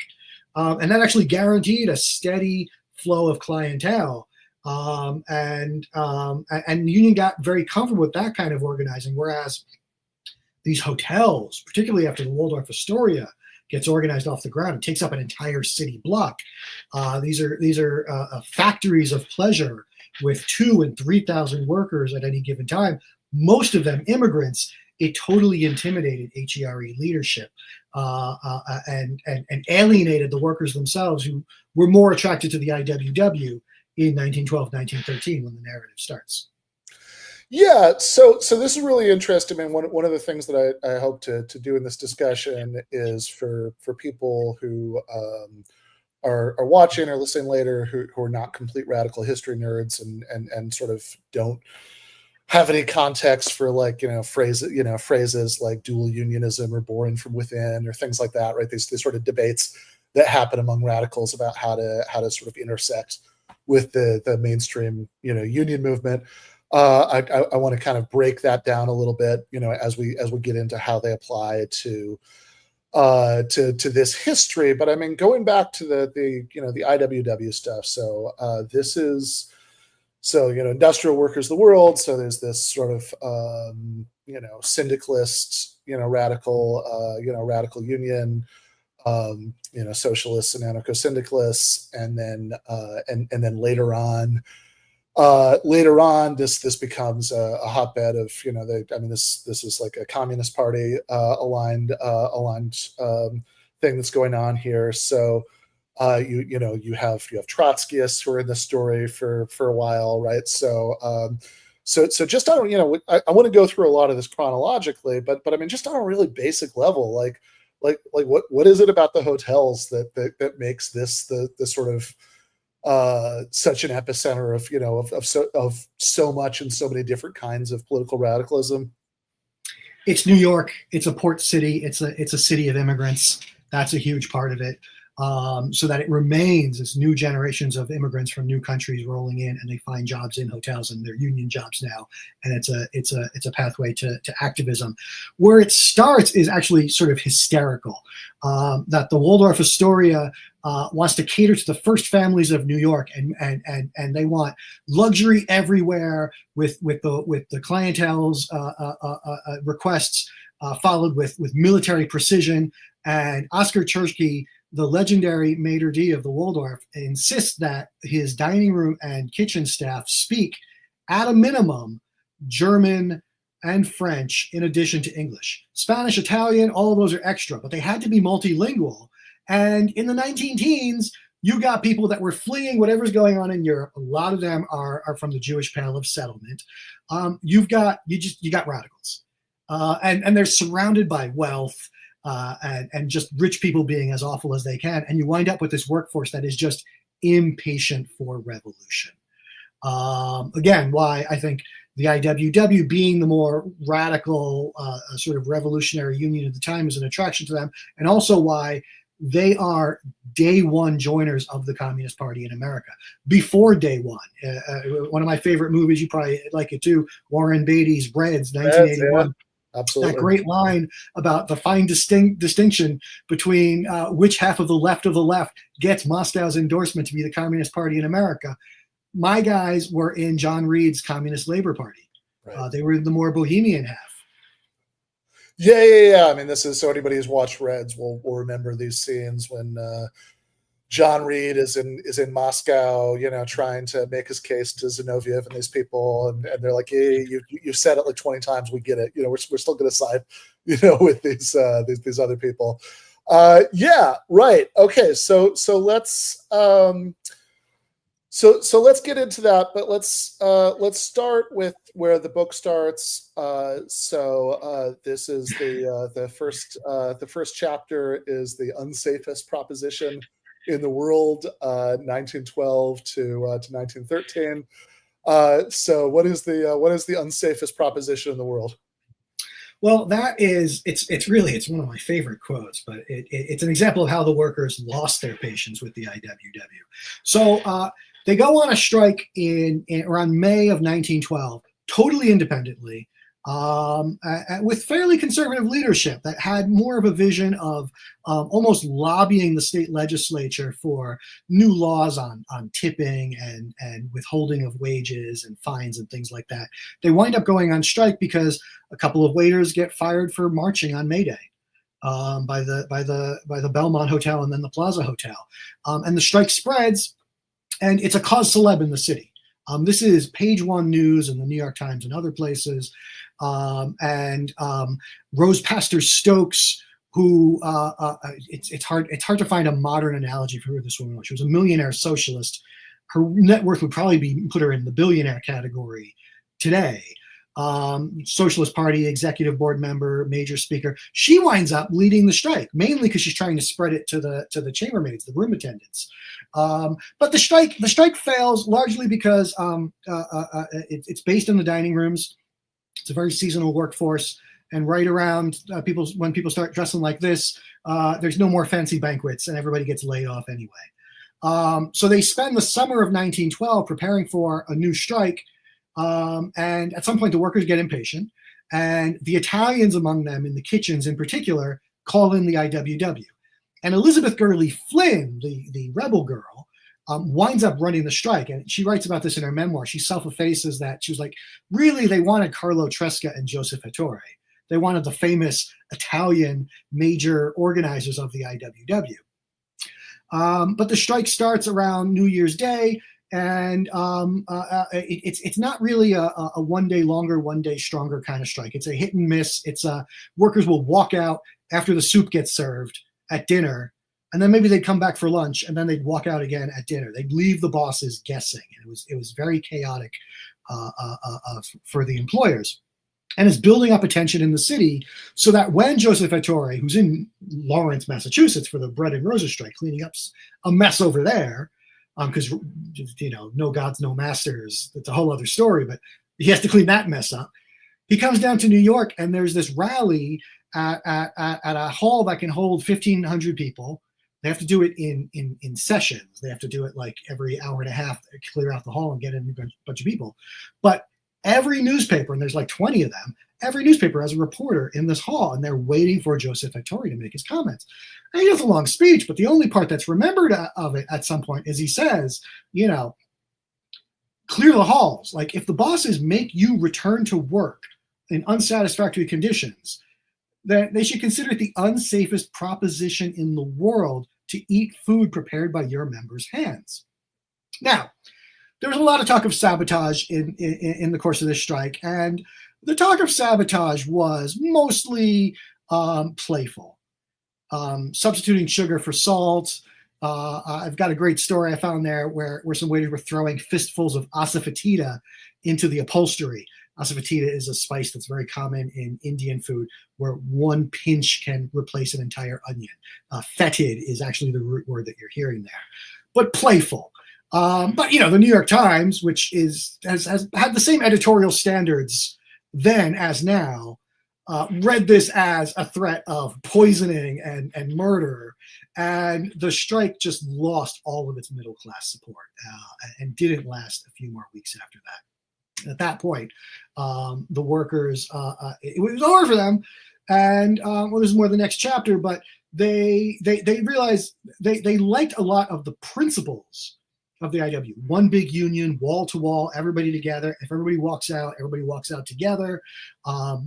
And that actually guaranteed a steady flow of clientele. And the union got very comfortable with that kind of organizing, whereas these hotels, particularly after the Waldorf Astoria gets organized off the ground, it takes up an entire city block. These are factories of pleasure with 2,000 and 3,000 workers at any given time, most of them immigrants. It totally intimidated HERE leadership. and alienated the workers themselves, who were more attracted to the IWW in 1912, 1913, when the narrative starts. Yeah, so this is really interesting. I mean, one of the things that I hope to do in this discussion is for people who are watching or listening later who are not complete radical history nerds and sort of don't have any context for phrases like dual unionism or boring from within or things like that, right? These sort of debates that happen among radicals about how to sort of intersect with the mainstream union movement. I want to kind of break that down a little bit, as we get into how they apply to this history. But I mean, going back to the IWW stuff. So this is industrial workers of the world. So there's this sort of syndicalist, radical union, socialists and anarcho-syndicalists, and then later on, this becomes a hotbed of this is like a Communist Party aligned thing that's going on here. So you have Trotskyists who are in the story for a while, right? So just on I want to go through a lot of this chronologically, but I mean, just on a really basic level, like what is it about the hotels that makes this the sort of such an epicenter of so much and so many different kinds of political radicalism? It's New York. It's a port city. It's a city of immigrants. That's a huge part of it. So that it remains as new generations of immigrants from new countries rolling in, and they find jobs in hotels, and they're union jobs now, and it's a pathway to activism. Where it starts is actually sort of hysterical. That the Waldorf Astoria wants to cater to the first families of New York, and they want luxury everywhere with the clientele's requests followed with military precision. And Oscar Churchky, the legendary maitre d' of the Waldorf, insists that his dining room and kitchen staff speak, at a minimum, German and French in addition to English. Spanish, Italian, all of those are extra, but they had to be multilingual. And in the 19-teens, you got people that were fleeing whatever's going on in Europe. A lot of them are from the Jewish Pale of Settlement. You got radicals, and they're surrounded by wealth. And just rich people being as awful as they can. And you wind up with this workforce that is just impatient for revolution. Again, why I think the IWW, being the more radical sort of revolutionary union at the time, is an attraction to them. And also why they are day one joiners of the Communist Party in America. Before day one, one of my favorite movies, you probably like it too, Warren Beatty's Reds, 1981. Yeah. Absolutely. That great line about the fine distinction between which half of the left gets Moscow's endorsement to be the Communist Party in America. My guys were in John Reed's Communist Labor Party. Right. They were the more bohemian half. Yeah. I mean, this is, so anybody who's watched Reds will remember these scenes when John Reed is in Moscow, trying to make his case to Zinoviev and these people, and they're like, "Hey, you said it like 20 times. We get it. We're still going to side, with these other people." Yeah, right. Okay, so let's let's get into that, but let's start with where the book starts. This is the first chapter is the unsafest proposition in the world, 1912 to 1913. So what is the unsafest proposition in the world? Well, it's one of my favorite quotes, but it's an example of how the workers lost their patience with the IWW. So they go on a strike in around May of 1912, totally independently, with fairly conservative leadership that had more of a vision of almost lobbying the state legislature for new laws on tipping and withholding of wages and fines and things like that. They wind up going on strike because a couple of waiters get fired for marching on May Day by the Belmont Hotel and then the Plaza Hotel, and the strike spreads, and it's a cause célèbre in the city. This is page one news in the New York Times and other places. Rose Pastor Stokes who it's hard to find a modern analogy for who this woman was. She was a millionaire socialist. Her net worth would probably put her in the billionaire category today. Socialist Party executive board member, major speaker. She winds up leading the strike, mainly because she's trying to spread it to the chambermaids, the room attendants. But the strike fails largely because it's based in the dining rooms. It's a very seasonal workforce, and right around when people start dressing like this, there's no more fancy banquets, and everybody gets laid off anyway. So they spend the summer of 1912 preparing for a new strike. And at some point, the workers get impatient, and the Italians among them in the kitchens in particular call in the IWW. And Elizabeth Gurley Flynn, the rebel girl, winds up running the strike. And she writes about this in her memoir. She self-effaces that. She was like, really, they wanted Carlo Tresca and Joseph Ettore. They wanted the famous Italian major organizers of the IWW. But the strike starts around New Year's Day. And it's not really a 1 day longer, 1 day stronger kind of strike. It's a hit and miss. It's workers will walk out after the soup gets served at dinner, and then maybe they'd come back for lunch, and then they'd walk out again at dinner. They'd leave the bosses guessing, and it was very chaotic for the employers. And it's building up attention in the city so that when Joseph Ettore, who's in Lawrence, Massachusetts for the Bread and Roses strike, cleaning up a mess over there, because no gods, no masters. It's a whole other story, but he has to clean that mess up. He comes down to New York, and there's this rally at a hall that can hold 1,500 people. They have to do it in sessions. They have to do it like every hour and a half, clear out the hall and get in a bunch of people. But every newspaper, and there's like 20 of them, every newspaper has a reporter in this hall, and they're waiting for Joseph Ettore to make his comments. And he does a long speech, but the only part that's remembered of it at some point is he says, clear the halls. Like, if the bosses make you return to work in unsatisfactory conditions, then they should consider it the unsafest proposition in the world to eat food prepared by your members' hands. Now, there was a lot of talk of sabotage in the course of this strike, and the talk of sabotage was mostly playful. Substituting sugar for salt. I've got a great story I found there where some waiters were throwing fistfuls of asafoetida into the upholstery. Asafoetida is a spice that's very common in Indian food, where one pinch can replace an entire onion. Fetid is actually the root word that you're hearing there, but playful. But the New York Times, which has had the same editorial standards then as now, read this as a threat of poisoning and murder, and the strike just lost all of its middle class support and didn't last a few more weeks after that. At that point, the workers, it was over for them, and this is more the next chapter, but they realized they liked a lot of the principles of the IW. One big union, wall to wall, everybody together. If everybody walks out together. Of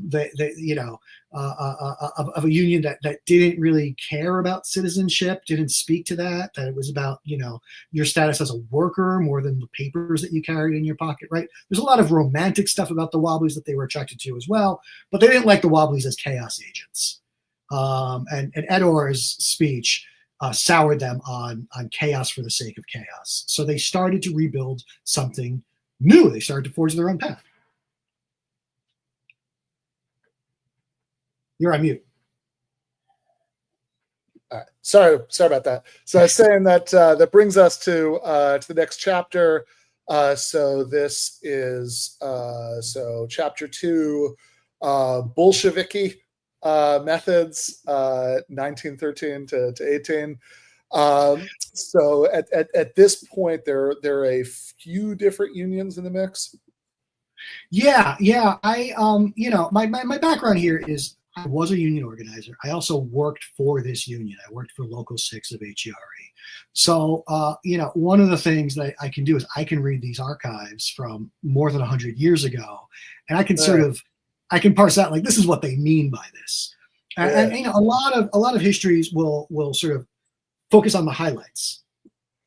a union that didn't really care about citizenship, didn't speak to that it was about, your status as a worker more than the papers that you carried in your pocket, right? There's a lot of romantic stuff about the Wobblies that they were attracted to as well, but they didn't like the Wobblies as chaos agents. And Ettore's speech soured them on chaos for the sake of chaos. So they started to rebuild something new. They started to forge their own path. You're on mute. All right. Sorry about that. So I was saying that that brings us to the next chapter. So this is chapter 2, Bolsheviki methods, 1913 to 18. So at this point, there are a few different unions in the mix. Yeah. I my background here is I was a union organizer. I also worked for this union. I worked for Local 6 of HERE. So, one of the things that I can do is I can read these archives from more than 100 years ago, and I can I can parse out, like, this is what they mean by this. And a lot of histories will sort of focus on the highlights.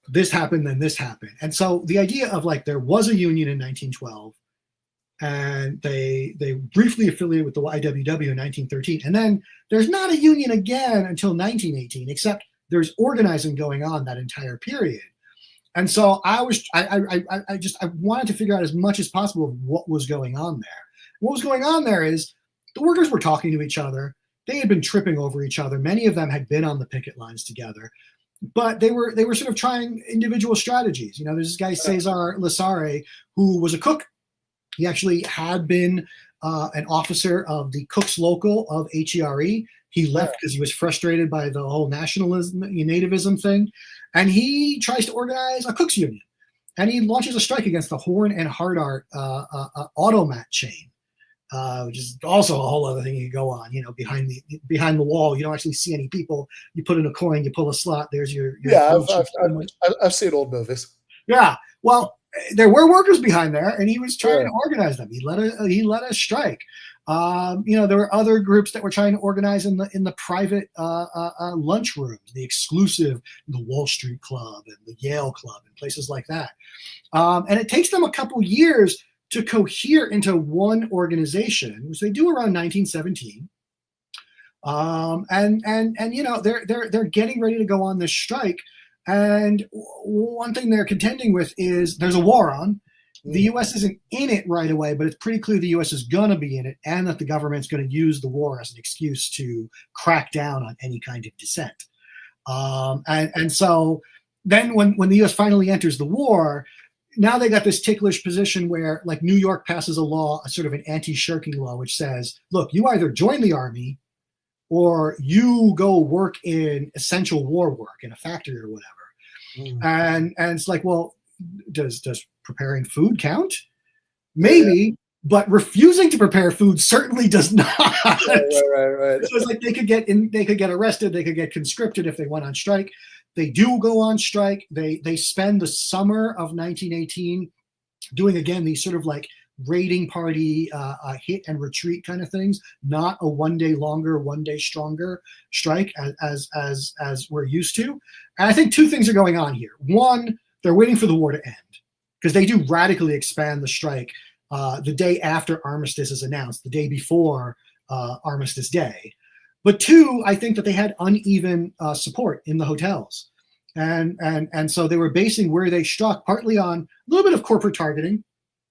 This happened, then this happened. And so the idea of, like, there was a union in 1912, and they briefly affiliated with the YWW in 1913, and then there's not a union again until 1918, except there's organizing going on that entire period. And so I wanted to figure out as much as possible of what was going on there. What was going on there is the workers were talking to each other. They had been tripping over each other. Many of them had been on the picket lines together, but they were sort of trying individual strategies. There's this guy Cesar Lasare, who was a cook. He actually had been an officer of the Cooks Local of HERE. He left because he was frustrated by the whole nationalism, nativism thing, and he tries to organize a cooks union. And he launches a strike against the Horn and Hardart automat chain, which is also a whole other thing you can go on. Behind the wall, you don't actually see any people. You put in a coin, you pull a slot. There's your I've seen old movies. Yeah, well, there were workers behind there, and he was trying to organize them. He led a strike. There were other groups that were trying to organize in the private lunch rooms, the exclusive, the Wall Street Club and the Yale Club and places like that. And it takes them a couple years to cohere into one organization, which they do around 1917. They're getting ready to go on this strike. And one thing they're contending with is there's a war on. The U.S. isn't in it right away, but it's pretty clear the U.S. is going to be in it, and that the government's going to use the war as an excuse to crack down on any kind of dissent. And so then when the U.S. finally enters the war, now they got this ticklish position where, like, New York passes a law, a sort of an anti-shirking law, which says, look, you either join the army or you go work in essential war work in a factory or whatever. And it's like, well, does preparing food count? Maybe, but refusing to prepare food certainly does not. Right. So it's like they could get arrested, they could get conscripted if they went on strike. They do go on strike. They spend the summer of 1918 doing, again, these sort of like raiding party hit and retreat kind of things, not a one day longer, one day stronger strike as we're used to. And I think two things are going on here. One, they're waiting for the war to end, because they do radically expand the strike the day after armistice is announced, the day before Armistice Day. But two, I think that they had uneven support in the hotels. And so they were basing where they struck partly on a little bit of corporate targeting.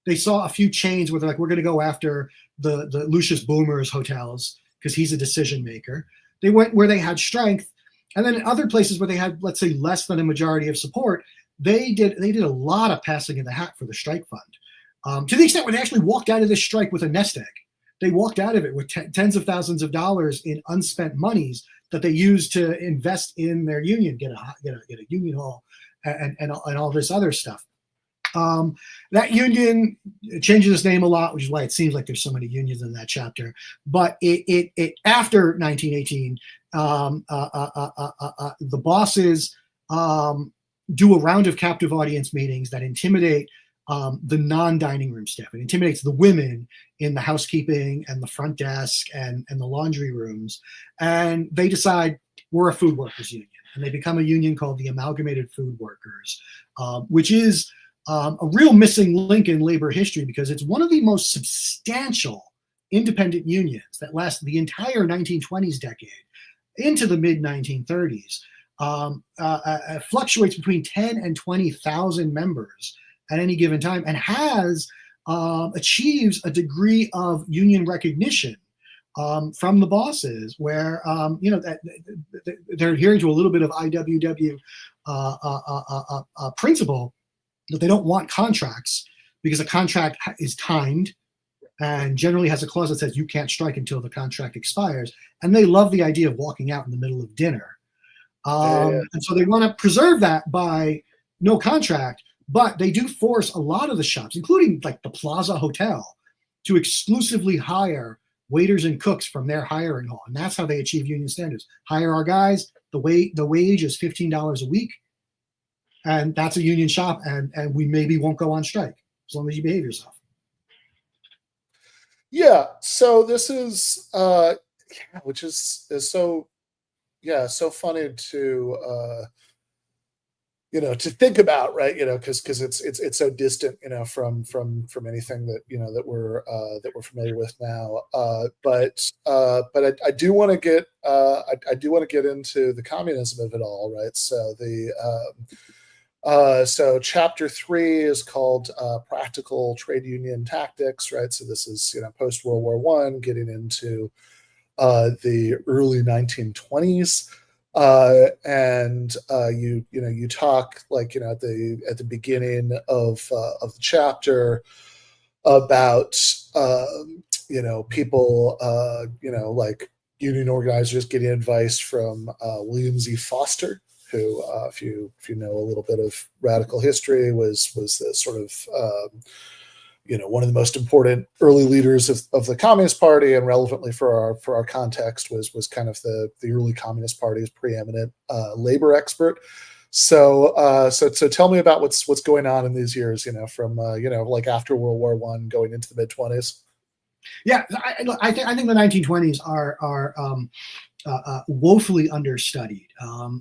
They saw a few chains where they're like, we're going to go after the Lucius Boomer's hotels because he's a decision maker. They went where they had strength. And then in other places where they had, let's say, less than a majority of support, they did a lot of passing in the hat for the strike fund, to the extent where they actually walked out of this strike with a nest egg. They walked out of it with tens of thousands of dollars in unspent monies that they used to invest in their union, get a union hall, and all this other stuff. That union changes its name a lot, which is why it seems like there's so many unions in that chapter. But it after 1918, the bosses do a round of captive audience meetings that intimidate the non-dining room staff. It intimidates the women in the housekeeping and the front desk and the laundry rooms. And they decide, we're a food workers union. And they become a union called the Amalgamated Food Workers, which is a real missing link in labor history, because it's one of the most substantial independent unions that lasted the entire 1920s decade into the mid-1930s. Fluctuates between 10 and 20,000 members at any given time, and has achieves a degree of union recognition from the bosses, where that they're adhering to a little bit of IWW principle, that they don't want contracts because a contract is timed and generally has a clause that says you can't strike until the contract expires, and they love the idea of walking out in the middle of dinner. And so they want to preserve that by no contract, but they do force a lot of the shops, including like the Plaza Hotel, to exclusively hire waiters and cooks from their hiring hall. And that's how they achieve union standards. Hire our guys, the wage is $15 a week, and that's a union shop, and we maybe won't go on strike as long as you behave yourself. Yeah, so this is which is so funny to to think about, right? Because it's so distant, from anything that that we're familiar with now. But I do want to get into the communism of it all, right? So so chapter 3 is called Practical Trade Union Tactics, right? So this is post World War I, getting into the early 1920s. And you talk like at the beginning of the chapter about people like union organizers getting advice from William Z. Foster, who if you know a little bit of radical history, was the sort of one of the most important early leaders of the Communist Party, and relevantly for our context was kind of the early Communist Party's preeminent labor expert. So tell me about what's going on in these years, from like after World War I going into the mid-20s. Yeah, I think the 1920s are woefully understudied.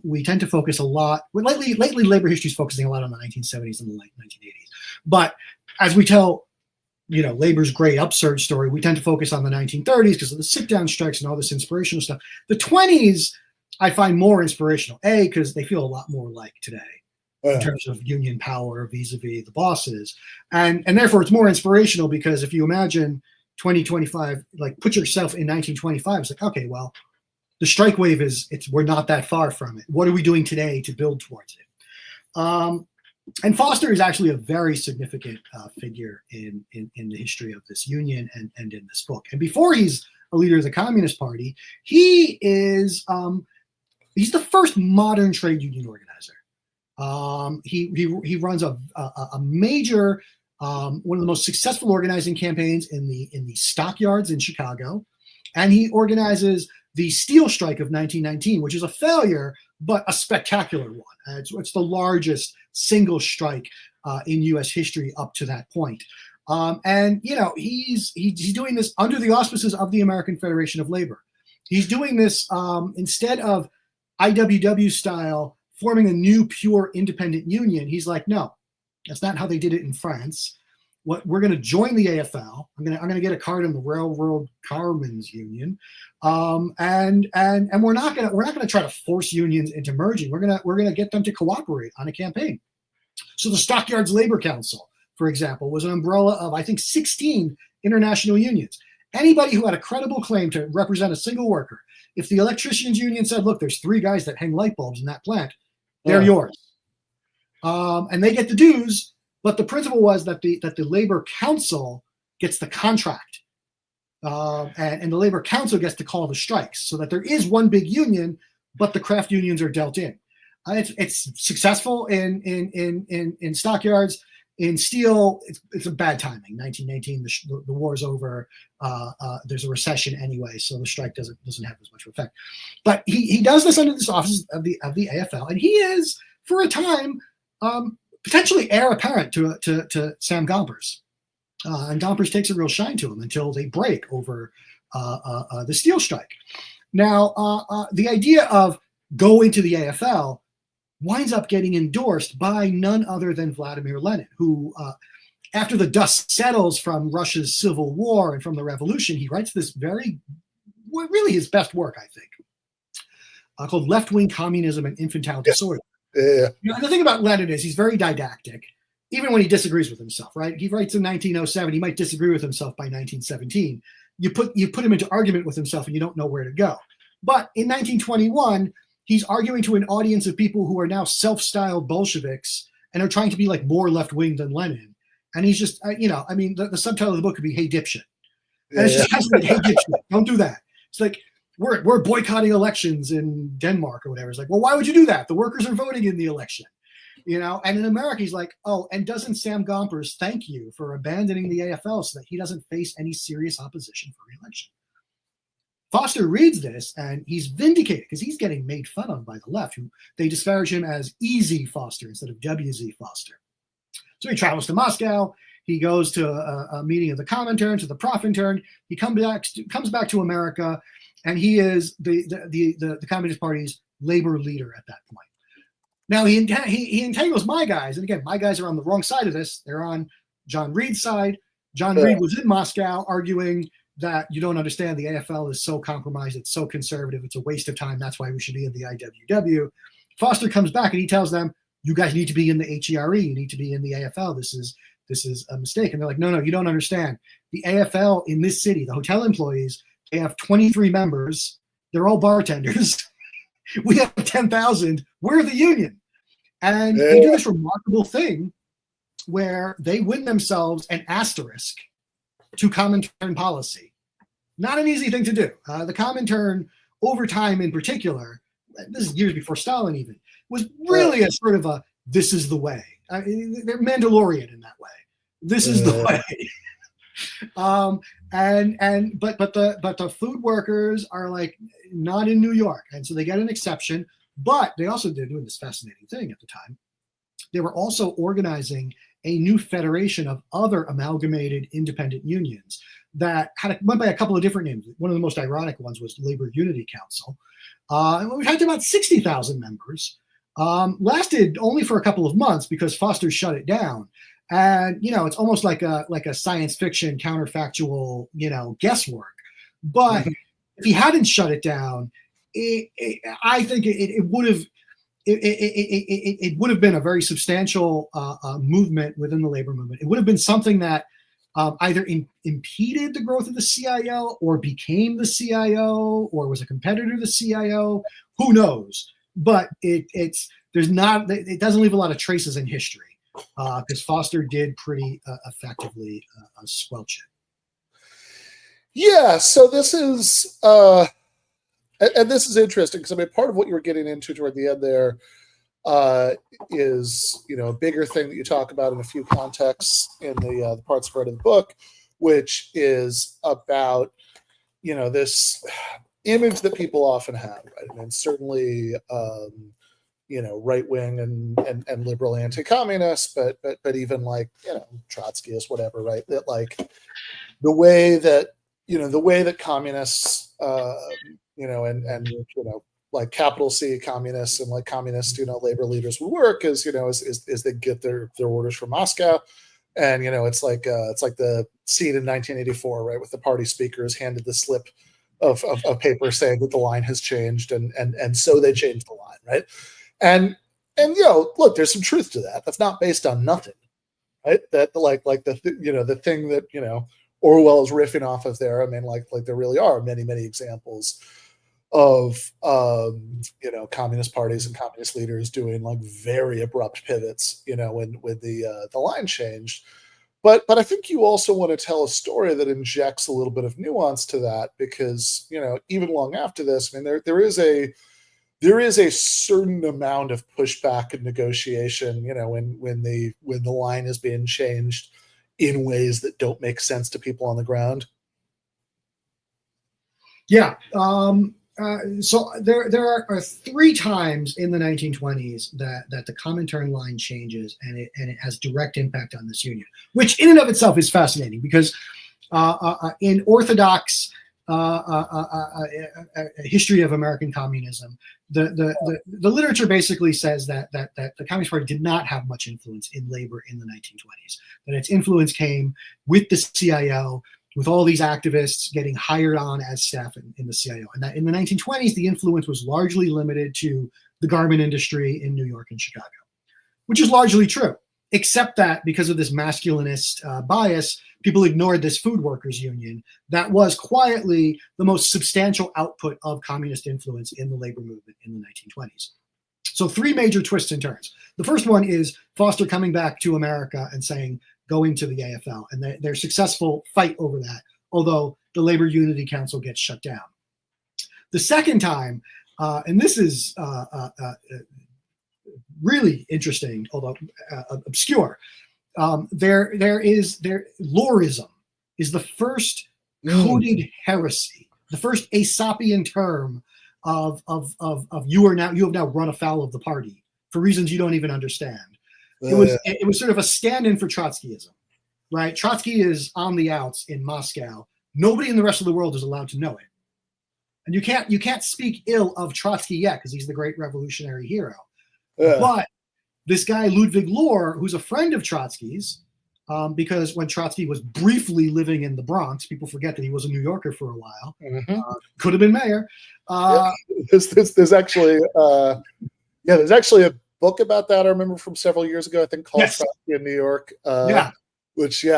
We tend to focus a lot. Lately, labor history is focusing a lot on the 1970s and the late 1980s. But as we tell labor's great upsurge story, we tend to focus on the 1930s because of the sit-down strikes and all this inspirational stuff. The 20s, I find more inspirational, because they feel a lot more like today in terms of union power vis-a-vis the bosses. And therefore, it's more inspirational because if you imagine 2025, like put yourself in 1925, it's like, okay, well, the strike wave we're not that far from it. What are we doing today to build towards it? And Foster is actually a very significant figure in the history of this union and in this book. And before he's a leader of the Communist Party, he is he's the first modern trade union organizer. He runs a major one of the most successful organizing campaigns in the stockyards in Chicago, and he organizes the steel strike of 1919, which is a failure, but a spectacular one. It's the largest single strike in U.S. history up to that point. And he's doing this under the auspices of the American Federation of Labor. He's doing this instead of IWW style, forming a new pure independent union. He's like, no, that's not how they did it in France. We're going to join the AFL. I'm going to get a card in the Railroad Carmen's Union, and we're not going to try to force unions into merging. We're going to get them to cooperate on a campaign. So the Stockyards Labor Council, for example, was an umbrella of I think 16 international unions. Anybody who had a credible claim to represent a single worker, if the electricians union said, "Look, there's 3 guys that hang light bulbs in that plant, they're yours," and they get the dues. But the principle was that the Labor Council gets the contract, and the Labor Council gets to call the strikes, so that there is one big union, but the craft unions are dealt in. It's successful in stockyards. In steel, it's a bad timing. 1919, the war's over. There's a recession anyway, so the strike doesn't have as much effect. But he does this under this office of the AFL, and he is for a time potentially heir apparent to Sam Gompers. And Gompers takes a real shine to him until they break over the steel strike. Now, the idea of go into the AFL winds up getting endorsed by none other than Vladimir Lenin, who, after the dust settles from Russia's civil war and from the revolution, he writes this really his best work, I think, called Left-Wing Communism and Infantile Disorder. Yeah. The thing about Lenin is he's very didactic, even when he disagrees with himself, right? He writes in 1907, he might disagree with himself by 1917. You put him into argument with himself and you don't know where to go. But in 1921, he's arguing to an audience of people who are now self-styled Bolsheviks and are trying to be like more left-wing than Lenin. And he's just, the subtitle of the book could be "Hey Dipshit." And it's just like, "Hey Dipshit, don't do that." It's like, we're boycotting elections in Denmark or whatever. It's like, well, why would you do that? The workers are voting in the election, And in America, he's like, oh, and doesn't Sam Gompers thank you for abandoning the AFL so that he doesn't face any serious opposition for re-election? Foster reads this and he's vindicated because he's getting made fun of by the left, who they disparage him as EZ Foster instead of WZ Foster. So he travels to Moscow. He goes to a meeting of the Comintern, to the Profintern. He comes back to America, and he is the Communist Party's labor leader at that point. Now he entangles my guys, and again, my guys are on the wrong side of this. They're on John Reed's side. John Reed was in Moscow arguing that you don't understand, the AFL is so compromised, it's so conservative, it's a waste of time. That's why we should be in the IWW. Foster comes back and he tells them, you guys need to be in the HERE, you need to be in the AFL. This is a mistake. And they're like, no, you don't understand. The AFL in this city, the hotel employees, they have 23 members. They're all bartenders. We have 10,000. We're the union. And they do this remarkable thing where they win themselves an asterisk to Comintern policy. Not an easy thing to do. The Comintern, over time in particular, this is years before Stalin even, was really a sort of a, this is the way. They're Mandalorian in that way. This is the way. But the food workers are like not in New York, and so they get an exception. But they're doing this fascinating thing at the time. They were also organizing a new federation of other amalgamated independent unions that went by a couple of different names. One of the most ironic ones was Labor Unity Council. And we had about 60,000 members. Lasted only for a couple of months because Foster shut it down. And, it's almost like a science fiction counterfactual, guesswork. But if he hadn't shut it down, I think it would have it would have been a very substantial movement within the labor movement. It would have been something that either impeded the growth of the CIO or became the CIO or was a competitor to the CIO. Who knows? But it doesn't leave a lot of traces in history because Foster did pretty effectively squelch it. Yeah, so this is and this is interesting because part of what you were getting into toward the end there is a bigger thing that you talk about in a few contexts in the parts of the book, which is about this image that people often have, right? And certainly right wing and liberal anti-communist, but even like Trotskyist, whatever, right? That like the way that communists and like capital C communists and like communist labor leaders would work is they get their orders from Moscow, and it's like the scene in 1984, right, with the party speakers handed the slip of paper saying that the line has changed, and so they changed the line, right? And look, there's some truth to that. That's not based on nothing, right? That the thing that Orwell is riffing off of there. I mean, like there really are many examples of communist parties and communist leaders doing like very abrupt pivots, when the line changed. But I think you also want to tell a story that injects a little bit of nuance to that, because even long after this, I mean, there is a certain amount of pushback and negotiation, when the line is being changed in ways that don't make sense to people on the ground. Yeah. So there are three times in the 1920s that the Comintern line changes, and it has direct impact on this union, which in and of itself is fascinating because in orthodox history of American communism, the literature basically says that the Communist Party did not have much influence in labor in the 1920s, that its influence came with the CIO, with all these activists getting hired on as staff in the CIO. And that in the 1920s, the influence was largely limited to the garment industry in New York and Chicago, which is largely true, except that because of this masculinist bias, people ignored this food workers union that was quietly the most substantial output of communist influence in the labor movement in the 1920s. So three major twists and turns. The first one is Foster coming back to America and saying, going to the AFL, and their successful fight over that, although the Labor Unity Council gets shut down. The second time, and this is really interesting, although obscure, Lorism is the first coded heresy, the first Aesopian term of you have now run afoul of the party for reasons you don't even understand. It was sort of a stand-in for Trotskyism, right? Trotsky is on the outs in Moscow. Nobody in the rest of the world is allowed to know it, and you can't speak ill of Trotsky yet because he's the great revolutionary hero. But this guy, Ludwig Lohr, who's a friend of Trotsky's, because when Trotsky was briefly living in the Bronx, people forget that he was a New Yorker for a while, could have been mayor. There's actually there's actually a book about that I remember from several years ago, I think, called Trotsky in New York. Which is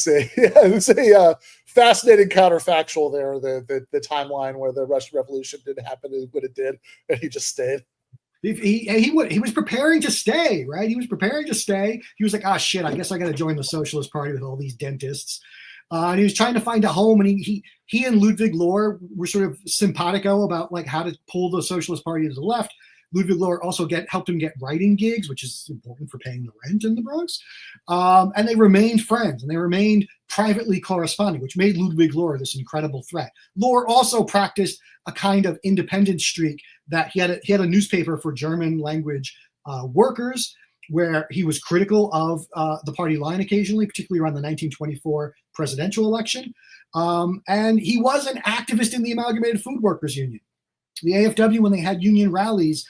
a fascinating counterfactual there. The timeline where the Russian Revolution didn't happen when it did, and he just stayed. He was preparing to stay, right? He was preparing to stay. He was like, shit, I guess I got to join the Socialist Party with all these dentists. And he was trying to find a home, and he and Ludwig Lohr were sort of simpatico about like how to pull the Socialist Party to the left. Ludwig Lohr also helped him get writing gigs, which is important for paying the rent in the Bronx. And they remained friends, and they remained privately corresponding, which made Ludwig Lohr this incredible threat. Lohr also practiced a kind of independent streak that he had a newspaper for German language workers, where he was critical of the party line occasionally, particularly around the 1924 presidential election. And he was an activist in the Amalgamated Food Workers Union. The AFW, when they had union rallies,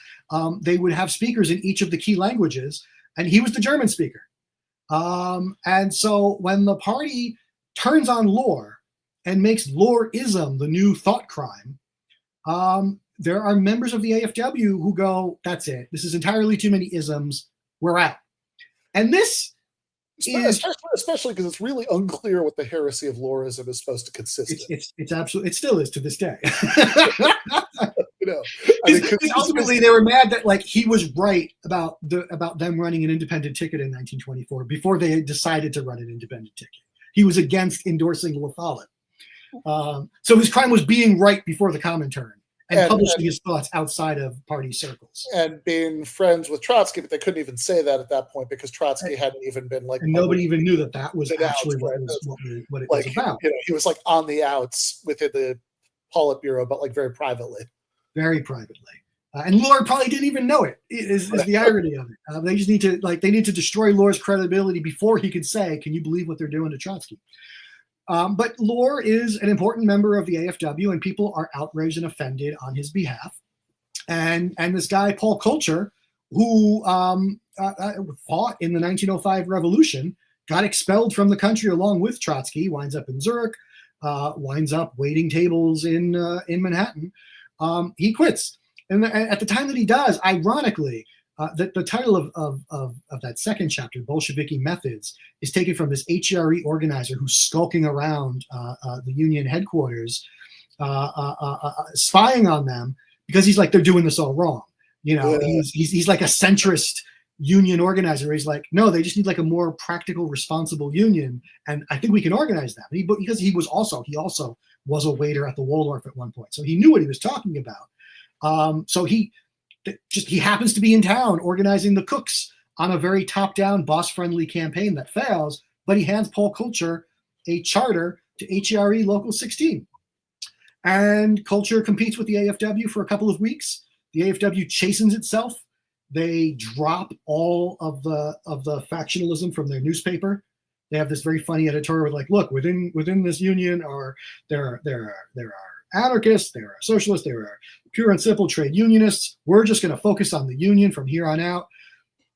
they would have speakers in each of the key languages, and he was the German speaker. And so when the party turns on Lohr and makes Lohrism the new thought crime, there are members of the AFW who go, that's it. This is entirely too many isms. We're out. And this especially because it's really unclear what the heresy of Lohrism is supposed to consist of. It's absolutely, it still is to this day. Ultimately they were mad that like he was right about them running an independent ticket in 1924 before they had decided to run an independent ticket. He was against endorsing La Follette. So his crime was being right before the Comintern and publishing his thoughts outside of party circles. And being friends with Trotsky, but they couldn't even say that at that point because Trotsky hadn't even been like... And nobody even knew that was actually what it was about. He was like on the outs within the Politburo, but like very privately. Very privately. And Lohr probably didn't even know it, is the irony of it. They just need to destroy Lohr's credibility before he could say, can you believe what they're doing to Trotsky? But Lohr is an important member of the AFW, and people are outraged and offended on his behalf. And this guy, Paul Kulcher, who fought in the 1905 revolution, got expelled from the country along with Trotsky, winds up in Zurich, winds up waiting tables in Manhattan. He quits. And at the time that he does, ironically, the title of that second chapter, Bolsheviki Methods, is taken from this HERE organizer who's skulking around the union headquarters, spying on them because he's like, they're doing this all wrong. He's like a centrist union organizer. He's like, no, they just need like a more practical, responsible union, and I think we can organize them. Because he also was a waiter at the Waldorf at one point, so he knew what he was talking about. So he happens to be in town organizing the cooks on a very top-down, boss-friendly campaign that fails, but he hands Paul Kulcher a charter to HERE Local 16. And Kulcher competes with the AFW for a couple of weeks. The AFW chastens itself. They drop all of the factionalism from their newspaper. They have this very funny editorial with like, look, within this union there are anarchists, there are socialists, there are pure and simple trade unionists. We're just going to focus on the union from here on out.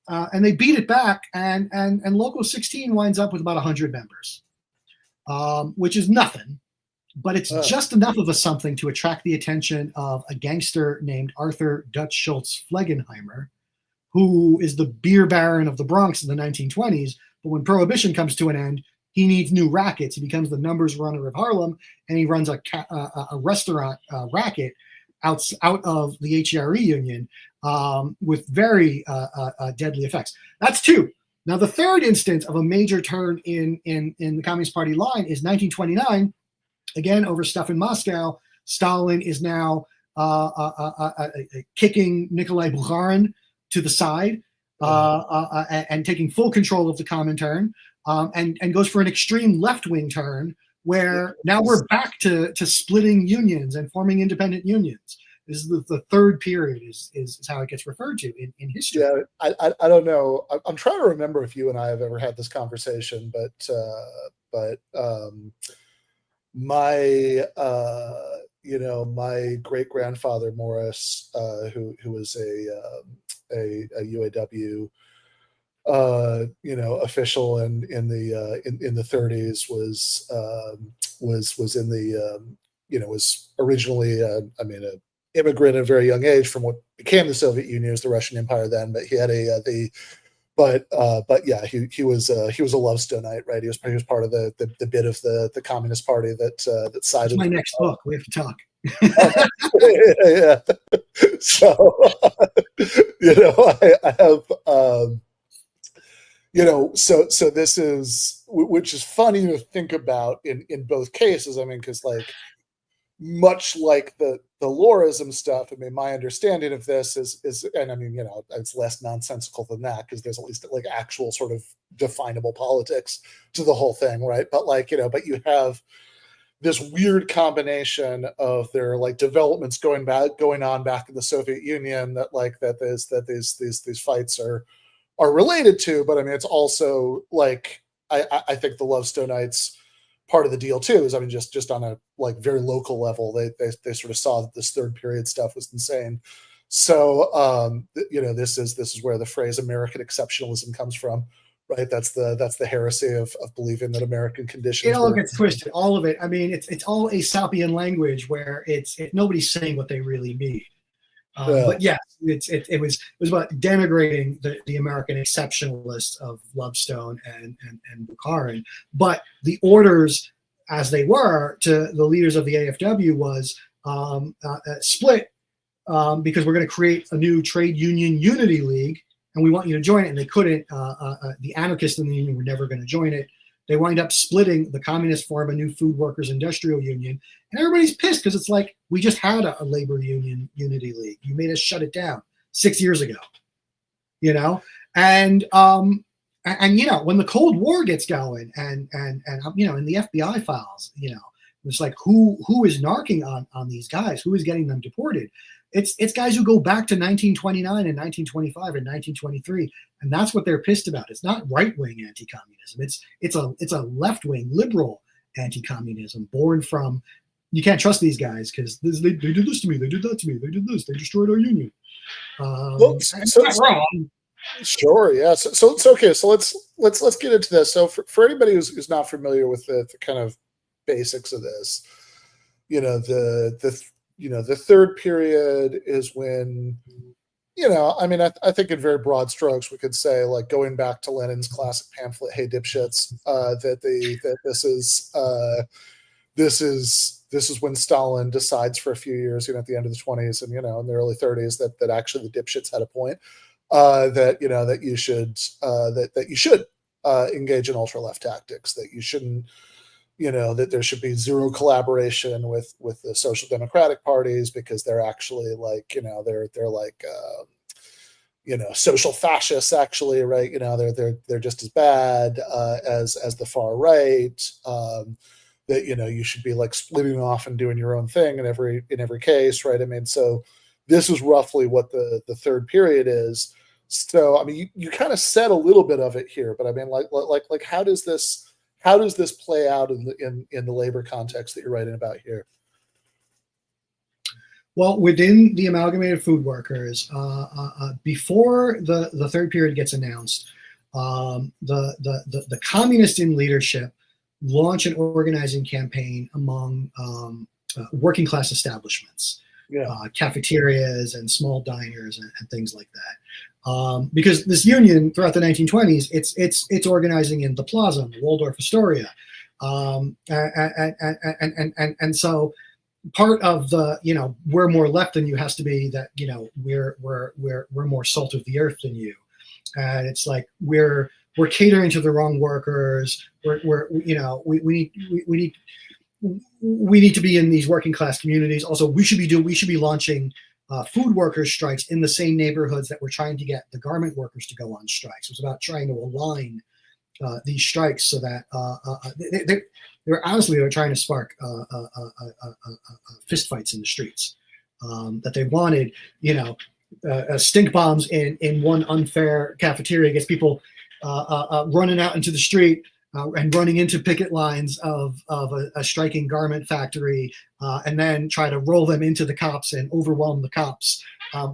And they beat it back, and Local 16 winds up with about 100 members, which is nothing, but it's just enough of a something to attract the attention of a gangster named Arthur Dutch Schultz Flegenheimer, who is the beer baron of the Bronx in the 1920s. But when Prohibition comes to an end, he needs new rackets. He becomes the numbers runner of Harlem, and he runs a restaurant racket out of the HERE union with very deadly effects. That's two. Now, the third instance of a major turn in the Communist Party line is 1929. Again, over stuff in Moscow, Stalin is now kicking Nikolai Bukharin to the side and taking full control of the Comintern. And goes for an extreme left-wing turn where now we're back to splitting unions and forming independent unions. This is the third period is how it gets referred to in history. Yeah, I don't know. I'm trying to remember if you and I have ever had this conversation, but my my great grandfather Morris, who was a UAW official and in the 30s was in the was originally an immigrant at a very young age from what became the Soviet Union, as the Russian Empire then, but he had he was a Lovestoneite, right? He was part of the bit of the Communist Party that sided. That's my next book. We have to talk. Yeah. So I have so this is, which is funny to think about in both cases. I mean, because like much like the Lorism stuff, I mean, my understanding of this is, and I mean, it's less nonsensical than that because there's at least like actual sort of definable politics to the whole thing, right? But like, but you have this weird combination of their like developments going on back in the Soviet Union these fights are related to, but I mean, it's also like, I think the Lovestonites part of the deal too is, I mean, just on a like very local level, they sort of saw that this third period stuff was insane. So this is where the phrase American exceptionalism comes from, right? That's the heresy of believing that American conditions. It all gets twisted, all of it. I mean, it's all Aesopian language where nobody's saying what they really mean. But yes, it was about denigrating the American exceptionalists of Lovestone and Bukharin. But the orders, as they were to the leaders of the AFW, was split because we're going to create a new trade union unity league, and we want you to join it. And they couldn't. The anarchists in the union were never going to join it. They wind up splitting. The communists form a new food workers industrial union, and everybody's pissed because it's like, we just had a labor union unity league. You made us shut it down 6 years ago, and when the Cold War gets going and in the FBI files, it's like who is narking on these guys? Who is getting them deported? It's guys who go back to 1929 and 1925 and 1923, and that's what they're pissed about. It's not right-wing anti-communism. It's a left-wing liberal anti-communism born from, you can't trust these guys because they did this to me, they did that to me, they did this, they destroyed our union. Wrong. Sure, yeah. So it's okay. So let's get into this. So for anybody who's not familiar with the kind of basics of this, the third period is when, I mean, I think in very broad strokes, we could say, like, going back to Lenin's classic pamphlet, "Hey dipshits," that this is when Stalin decides for a few years, at the end of the 20s and, in the early 30s, that actually the dipshits had a point, that you should engage in ultra left tactics, that you shouldn't, that there should be zero collaboration with the social democratic parties because they're actually like, they're like, social fascists actually, right? They're just as bad as the far right. That you should be like splitting off and doing your own thing in every case, right? I mean, so this is roughly what the third period is. So I mean, you kind of said a little bit of it here, but I mean, like how does this play out in the labor context that you're writing about here? Well, within the Amalgamated Food Workers, before the third period gets announced, the communists in leadership launch an organizing campaign among working class establishments, cafeterias and small diners and things like that. Because this union throughout the 1920s, it's organizing in the Plaza, the Waldorf Astoria, and so part of the we're more left than you has to be that we're more salt of the earth than you, and it's like we're catering to the wrong workers. We need to be in these working class communities. Also, we should be launching food workers strikes in the same neighborhoods that we're trying to get the garment workers to go on strikes. It was about trying to align these strikes so that they're trying to spark fistfights in the streets. That they wanted, stink bombs in one unfair cafeteria gets people running out into the street and running into picket lines of a striking garment factory, and then try to roll them into the cops and overwhelm the cops.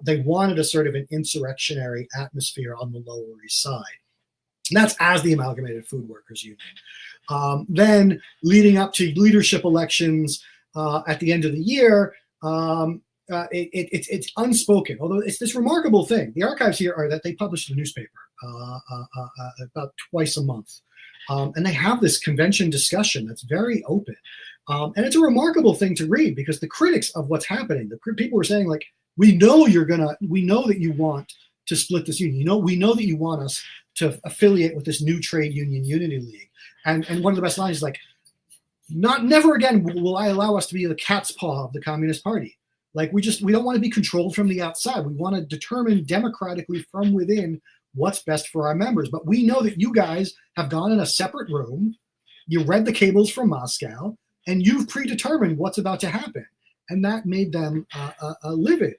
They wanted a sort of an insurrectionary atmosphere on the Lower East Side. And that's as the Amalgamated Food Workers Union. Then leading up to leadership elections at the end of the year, it's unspoken, although it's this remarkable thing. The archives here are that they publish a newspaper about twice a month. And they have this convention discussion that's very open. And it's a remarkable thing to read because the critics of what's happening, the people were saying, like, we know that you want to split this union. We know that you want us to affiliate with this new trade union unity league. And one of the best lines is like, never again will I allow us to be the cat's paw of the Communist Party. Like, we don't want to be controlled from the outside. We want to determine democratically from within what's best for our members. But we know that you guys have gone in a separate room, you read the cables from Moscow, and you've predetermined what's about to happen. And that made them livid.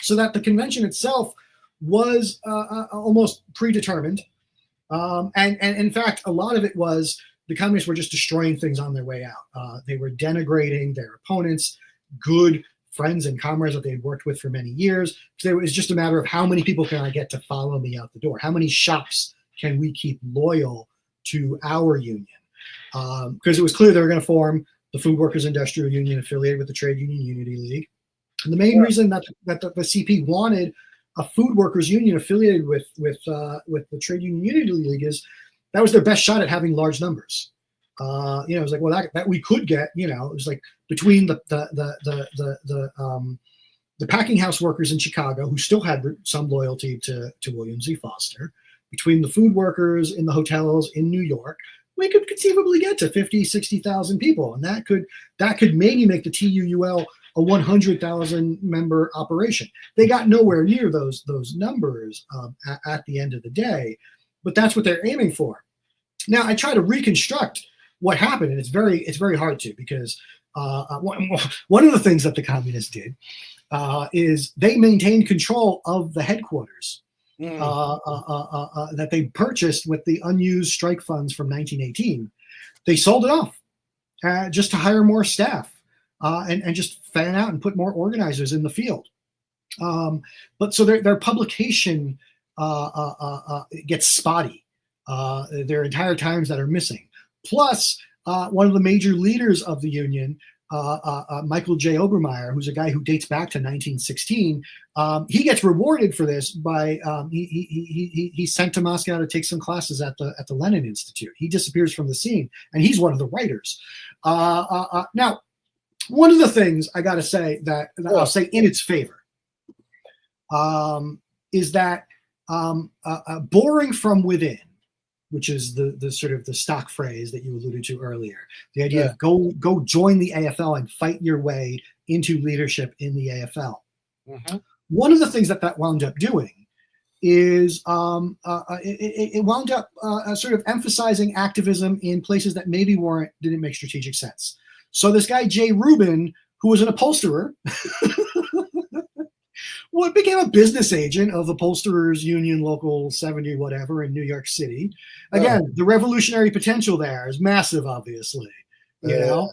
So that the convention itself was almost predetermined. And in fact, a lot of it was the communists were just destroying things on their way out. They were denigrating their opponents, good friends and comrades that they had worked with for many years. So it was just a matter of how many people can I get to follow me out the door? How many shops can we keep loyal to our union? Because it was clear they were going to form the Food Workers Industrial Union affiliated with the Trade Union Unity League. And the main reason that the CP wanted a food workers union affiliated with the Trade Union Unity League is that was their best shot at having large numbers. It was like, well, that we could get, it was like between the packing house workers in Chicago who still had some loyalty to William Z. Foster, between the food workers in the hotels in New York, we could conceivably get to 50, 60,000 people. And that could maybe make the TUUL a 100,000 member operation. They got nowhere near those numbers at the end of the day, but that's what they're aiming for. Now, I try to reconstruct what happened, and it's very hard to, because one of the things that the communists did is they maintained control of the headquarters that they purchased with the unused strike funds from 1918. They sold it off just to hire more staff and just fan out and put more organizers in the field. But so their publication gets spotty. There are entire times that are missing. Plus, one of the major leaders of the union, Michael J. Obermeyer, who's a guy who dates back to 1916, he gets rewarded for this by he's sent to Moscow to take some classes at the Lenin Institute. He disappears from the scene, and he's one of the writers. Now, one of the things I got to say that I'll say in its favor is that boring from within, which is the sort of the stock phrase that you alluded to earlier. The idea of go join the AFL and fight your way into leadership in the AFL. Mm-hmm. One of the things that wound up doing is it wound up sort of emphasizing activism in places that maybe didn't make strategic sense. So this guy, Jay Rubin, who was an upholsterer, became a business agent of Upholsterers Union Local 70 whatever in New York City. Again, the revolutionary potential there is massive, obviously. So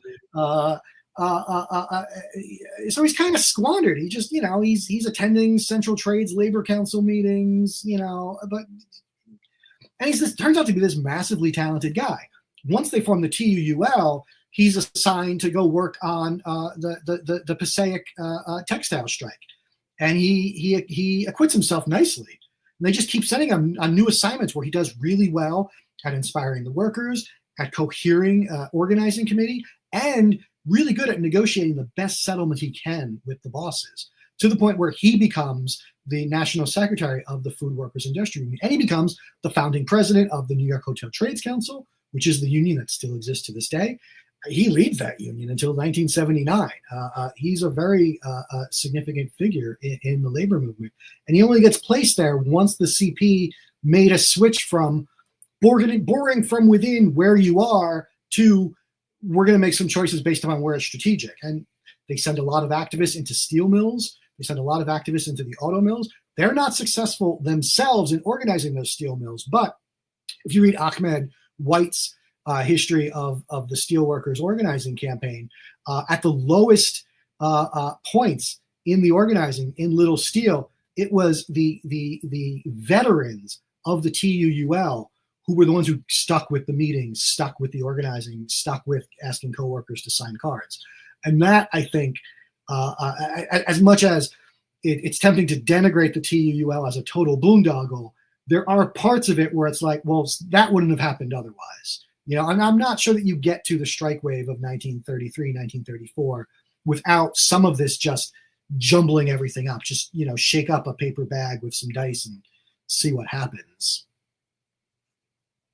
he's kind of squandered. He just, he's attending Central Trades Labor Council meetings, and turns out to be this massively talented guy. Once they form the TUUL, he's assigned to go work on the Passaic textile strike. And he acquits himself nicely. And they just keep sending him on new assignments where he does really well at inspiring the workers, at cohering organizing committee, and really good at negotiating the best settlement he can with the bosses, to the point where he becomes the national secretary of the Food Workers Industrial Union. And he becomes the founding president of the New York Hotel Trades Council, which is the union that still exists to this day. He leads that union until 1979. He's a very significant figure in the labor movement. And he only gets placed there once the CP made a switch from boring from within where you are to we're going to make some choices based upon where it's strategic. And they send a lot of activists into steel mills. They send a lot of activists into the auto mills. They're not successful themselves in organizing those steel mills. But if you read Ahmed White's history of the steelworkers organizing campaign. At the lowest points in the organizing in Little Steel, it was the veterans of the TUUL who were the ones who stuck with the meetings, stuck with the organizing, stuck with asking coworkers to sign cards. And that, I think, as much as it's tempting to denigrate the TUUL as a total boondoggle, there are parts of it where it's like, well, that wouldn't have happened otherwise. You know, and I'm not sure that you get to the strike wave of 1933, 1934 without some of this just jumbling everything up. Just, you know, shake up a paper bag with some dice and see what happens.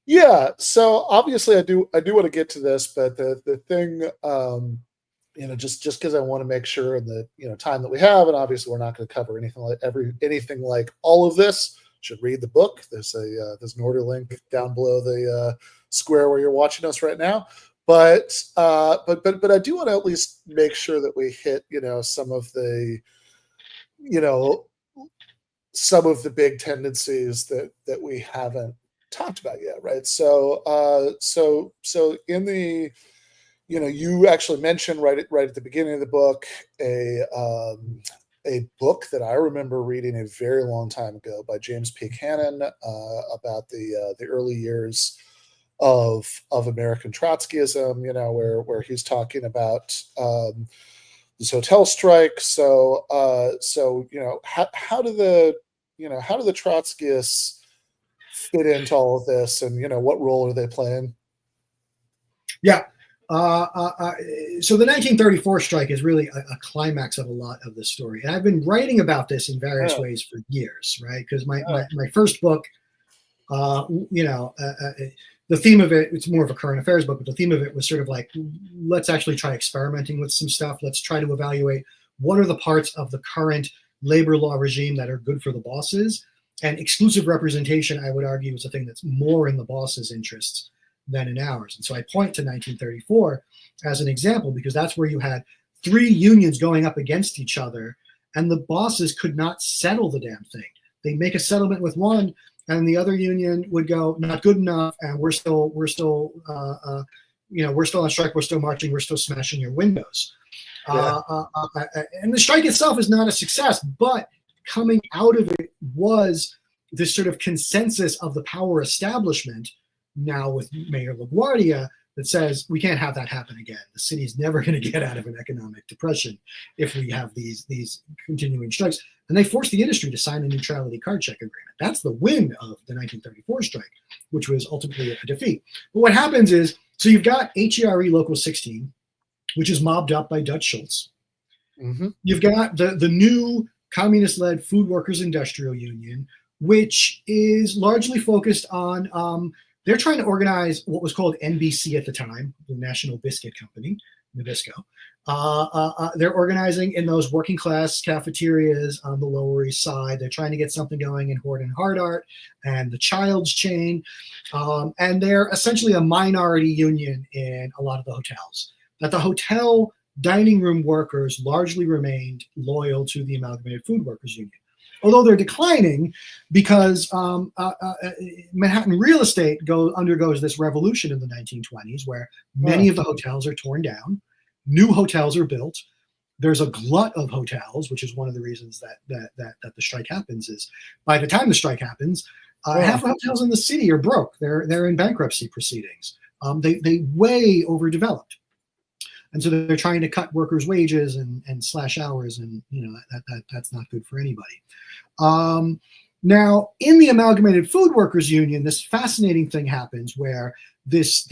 Yeah, so obviously I do want to get to this, but the thing, you know, just because I want to make sure in the, you know, time that we have, and obviously we're not going to cover anything like all of this. Should read the book. There's an order link down below the square where you're watching us right now. But I do want to at least make sure that we hit, you know, some of the big tendencies that we haven't talked about yet, right? So in the, you know, you actually mentioned right at the beginning of the book a book that I remember reading a very long time ago by James P. Cannon about the early years of American Trotskyism, you know, where he's talking about this hotel strike. So you know, how do the Trotskyists fit into all of this, and, you know, what role are they playing? Yeah. So the 1934 strike is really a climax of a lot of the story. And I've been writing about this in various ways for years, right? Because my first book, you know, the theme of it, it's more of a current affairs book, but the theme of it was sort of like, let's actually try experimenting with some stuff. Let's try to evaluate what are the parts of the current labor law regime that are good for the bosses. And exclusive representation, I would argue, is a thing that's more in the boss's interests than in ours. And so I point to 1934 as an example, because that's where you had three unions going up against each other, and the bosses could not settle the damn thing. They make a settlement with one, and the other union would go, not good enough, and we're still you know, we're still on strike, we're still marching, we're still smashing your windows. Yeah. And the strike itself is not a success, but coming out of it was this sort of consensus of the power establishment, now with Mayor LaGuardia, that says we can't have that happen again. The city's never going to get out of an economic depression if we have these continuing strikes. And they forced the industry to sign a neutrality card check agreement. That's the win of the 1934 strike, which was ultimately a defeat. But what happens is, so you've got HERE Local 16, which is mobbed up by Dutch Schultz. Mm-hmm. You've got the new communist-led Food Workers Industrial Union, which is largely focused on they're trying to organize what was called NBC at the time, the National Biscuit Company, Nabisco. They're organizing in those working class cafeterias on the Lower East Side. They're trying to get something going in Hort and Hardart and the Child's chain. And they're essentially a minority union in a lot of the hotels. That the hotel dining room workers largely remained loyal to the Amalgamated Food Workers Union, although they're declining because Manhattan real estate undergoes this revolution in the 1920s where many of the hotels are torn down, new hotels are built. There's a glut of hotels, which is one of the reasons that the strike happens. Is by the time the strike happens, half the hotels in the city are broke. They're in bankruptcy proceedings. They way overdeveloped. And so they're trying to cut workers' wages and slash hours, and you know that's not good for anybody. Now, in the Amalgamated Food Workers Union, this fascinating thing happens where this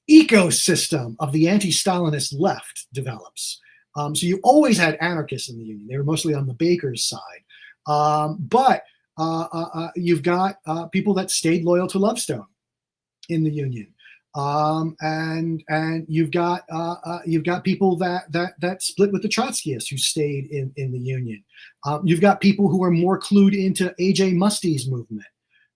ecosystem of the anti-Stalinist left develops. So you always had anarchists in the union; they were mostly on the bakers' side, but you've got people that stayed loyal to Lovestone in the union. And you've got people that split with the Trotskyists who stayed in the union. You've got people who are more clued into A.J. Musty's movement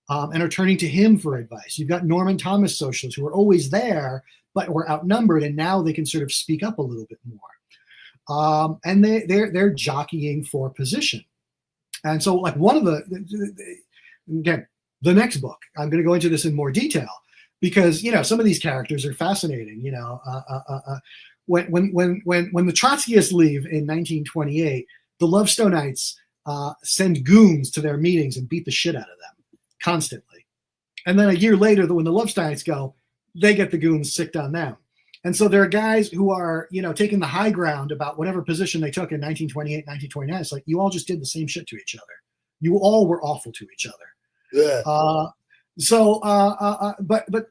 and are turning to him for advice. You've got Norman Thomas socialists who are always there but were outnumbered, and now they can sort of speak up a little bit more. And they're jockeying for position. And so, like, one of again, the next book, I'm going to go into this in more detail. because some of these characters are fascinating. When the Trotskyists leave in 1928, the Lovestonites send goons to their meetings and beat the shit out of them constantly. And then a year later, when the Lovestonites go, they get the goons sicked on them. And so there are guys who are, taking the high ground about whatever position they took in 1928, 1929. It's like, you all just did the same shit to each other. You all were awful to each other. Yeah. But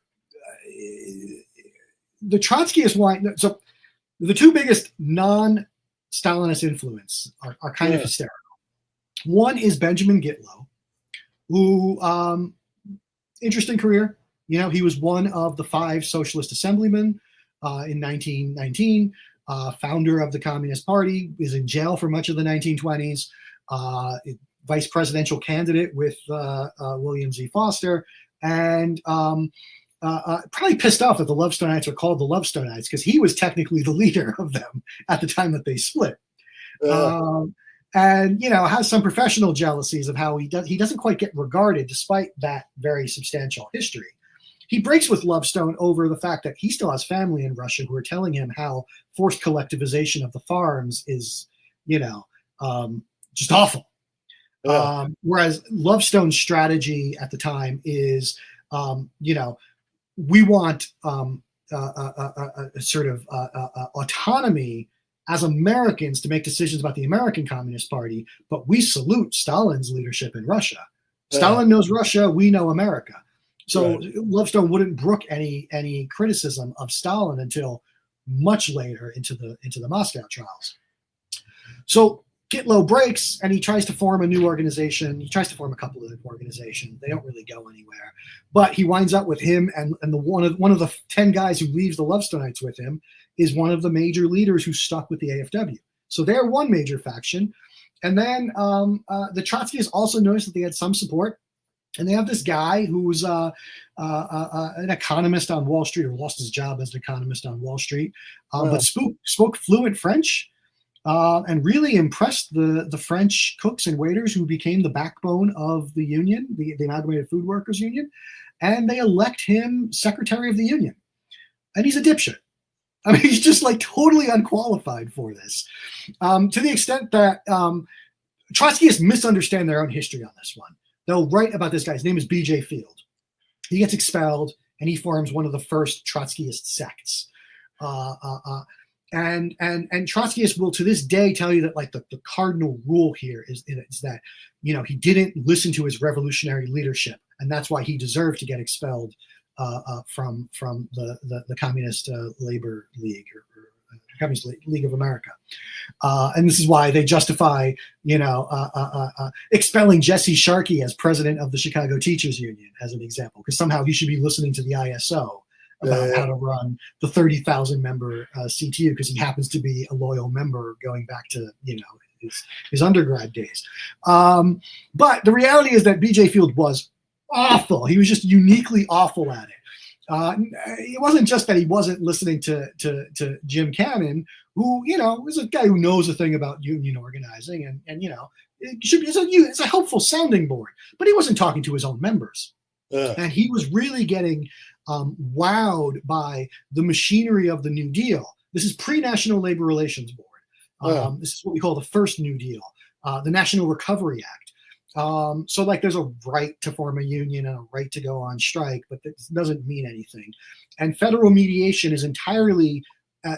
the Trotskyists want, so the two biggest non-Stalinist influence are kind of hysterical. One is Benjamin Gitlow, who, interesting career. He was one of the 5 socialist assemblymen in 1919, founder of the Communist Party, is in jail for much of the 1920s, vice presidential candidate with William Z. Foster, and probably pissed off that the Lovestonites are called the Lovestonites because he was technically the leader of them at the time that they split. And has some professional jealousies of how he doesn't quite get regarded despite that very substantial history. He breaks with Lovestone over the fact that he still has family in Russia who are telling him how forced collectivization of the farms is, just awful. Whereas Lovestone's strategy at the time is, we want a sort of autonomy as Americans to make decisions about the American Communist Party, but we salute Stalin's leadership in Russia. Stalin knows Russia, we know America. So Lovestone wouldn't brook any criticism of Stalin until much later into the Moscow trials. So Gitlow breaks and he tries to form a new organization. He tries to form a couple of organizations. They don't really go anywhere. But he winds up with him and one of the 10 guys who leaves the Lovestonites with him is one of the major leaders who stuck with the AFW. So they're one major faction. And then the Trotskyists also noticed that they had some support. And they have this guy who's an economist on Wall Street, or lost his job as an economist on Wall Street, but spoke fluent French and really impressed the French cooks and waiters who became the backbone of the union, the Amalgamated Food Workers Union. And they elect him secretary of the union. And he's a dipshit. I mean, he's just like totally unqualified for this, to the extent that Trotskyists misunderstand their own history on this one. They'll write about this guy. His name is B.J. Field. He gets expelled, and he forms one of the first Trotskyist sects. And Trotskyists will, to this day, tell you that like the cardinal rule here is that he didn't listen to his revolutionary leadership, and that's why he deserved to get expelled from the Communist Labor League or Communist League of America. And this is why they justify, expelling Jesse Sharkey as president of the Chicago Teachers Union, as an example, because somehow he should be listening to the ISO about how to run the 30,000 member CTU, because he happens to be a loyal member going back to, his undergrad days. But the reality is that B.J. Field was awful. He was just uniquely awful at it. It wasn't just that he wasn't listening to Jim Cannon, who is a guy who knows a thing about union organizing, and it should be it's a helpful sounding board. But he wasn't talking to his own members, and he was really getting wowed by the machinery of the New Deal. This is pre-National Labor Relations Board. This is what we call the first New Deal, the National Recovery Act. So like there's a right to form a union and a right to go on strike, but this doesn't mean anything. And federal mediation is entirely,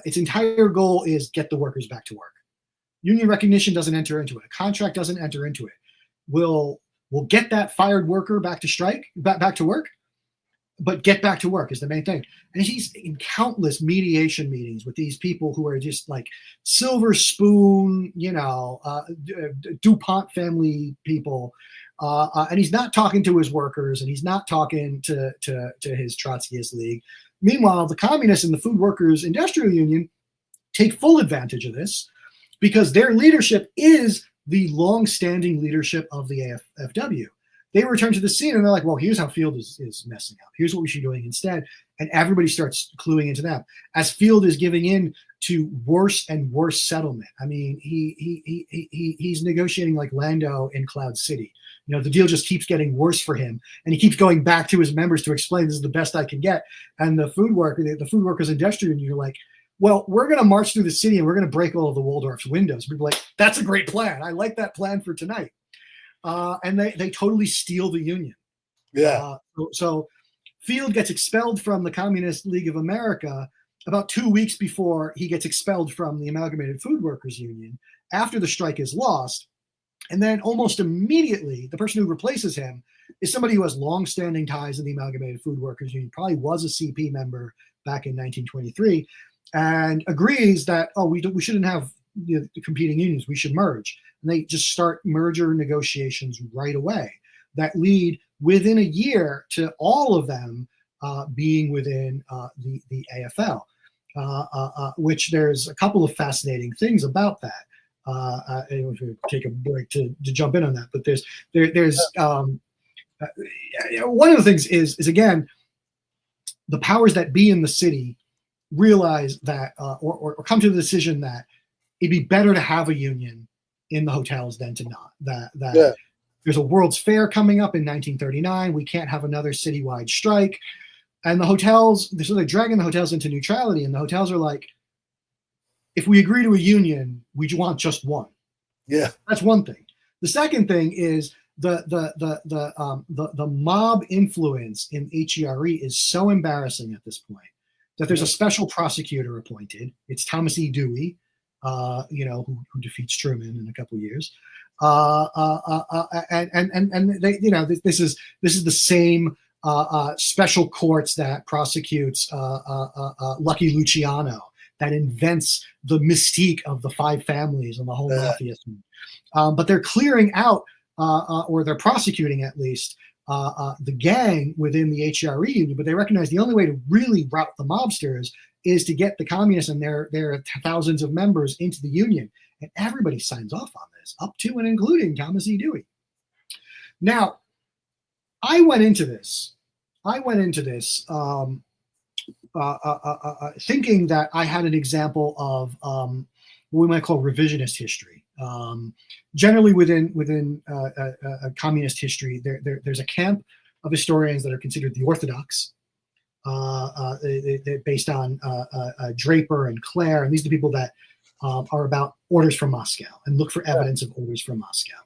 its entire goal is get the workers back to work. Union recognition doesn't enter into it. A contract doesn't enter into it. We'll get that fired worker back to work, but get back to work is the main thing. And he's in countless mediation meetings with these people who are just like silver spoon, DuPont family people. And he's not talking to his workers, and he's not talking to his Trotskyist League. Meanwhile, the communists and the Food Workers Industrial Union take full advantage of this because their leadership is the long-standing leadership of the AFW. They return to the scene and they're like, well, here's how Field is messing up. Here's what we should be doing instead. And everybody starts cluing into that. As Field is giving in to worse and worse settlement. I mean, he's negotiating like Lando in Cloud City. You know, the deal just keeps getting worse for him, and he keeps going back to his members to explain this is the best I can get. And the food workers industry union are like, well, we're going to march through the city and we're going to break all of the Waldorf's windows. People are like, that's a great plan. I like that plan for tonight. And they totally steal the union. Yeah. So Field gets expelled from the Communist League of America about 2 weeks before he gets expelled from the Amalgamated Food Workers Union after the strike is lost. And then almost immediately, the person who replaces him is somebody who has long-standing ties in the Amalgamated Food Workers Union, probably was a CP member back in 1923, and agrees that, we shouldn't have competing unions, we should merge. And they just start merger negotiations right away that lead within a year to all of them being within the AFL, which there's a couple of fascinating things about that. We'll take a break to jump in on that, but there's one of the things is again, the powers that be in the city realize that or come to the decision that it'd be better to have a union in the hotels than to not. That there's a World's Fair coming up in 1939. We can't have another citywide strike. And the hotels, so they're dragging the hotels into neutrality, and the hotels are like, if we agree to a union, we want just one. Yeah, that's one thing. The second thing is the mob influence in HERE is so embarrassing at this point that there's a special prosecutor appointed. It's Thomas E. Dewey, who defeats Truman in a couple of years, and they, this is the same special courts that prosecutes Lucky Luciano, that invents the mystique of the five families and the whole mafia scene. But they're clearing out, or they're prosecuting at least, the gang within the HERE union. But they recognize the only way to really rout the mobsters is to get the communists and their thousands of members into the union. And everybody signs off on this, up to and including Thomas E. Dewey. Now, I went into this thinking that I had an example of what we might call revisionist history. Generally, within communist history, there's a camp of historians that are considered the orthodox, they're based on Draper and Clare, and these are the people that are about orders from Moscow and look for evidence of orders from Moscow.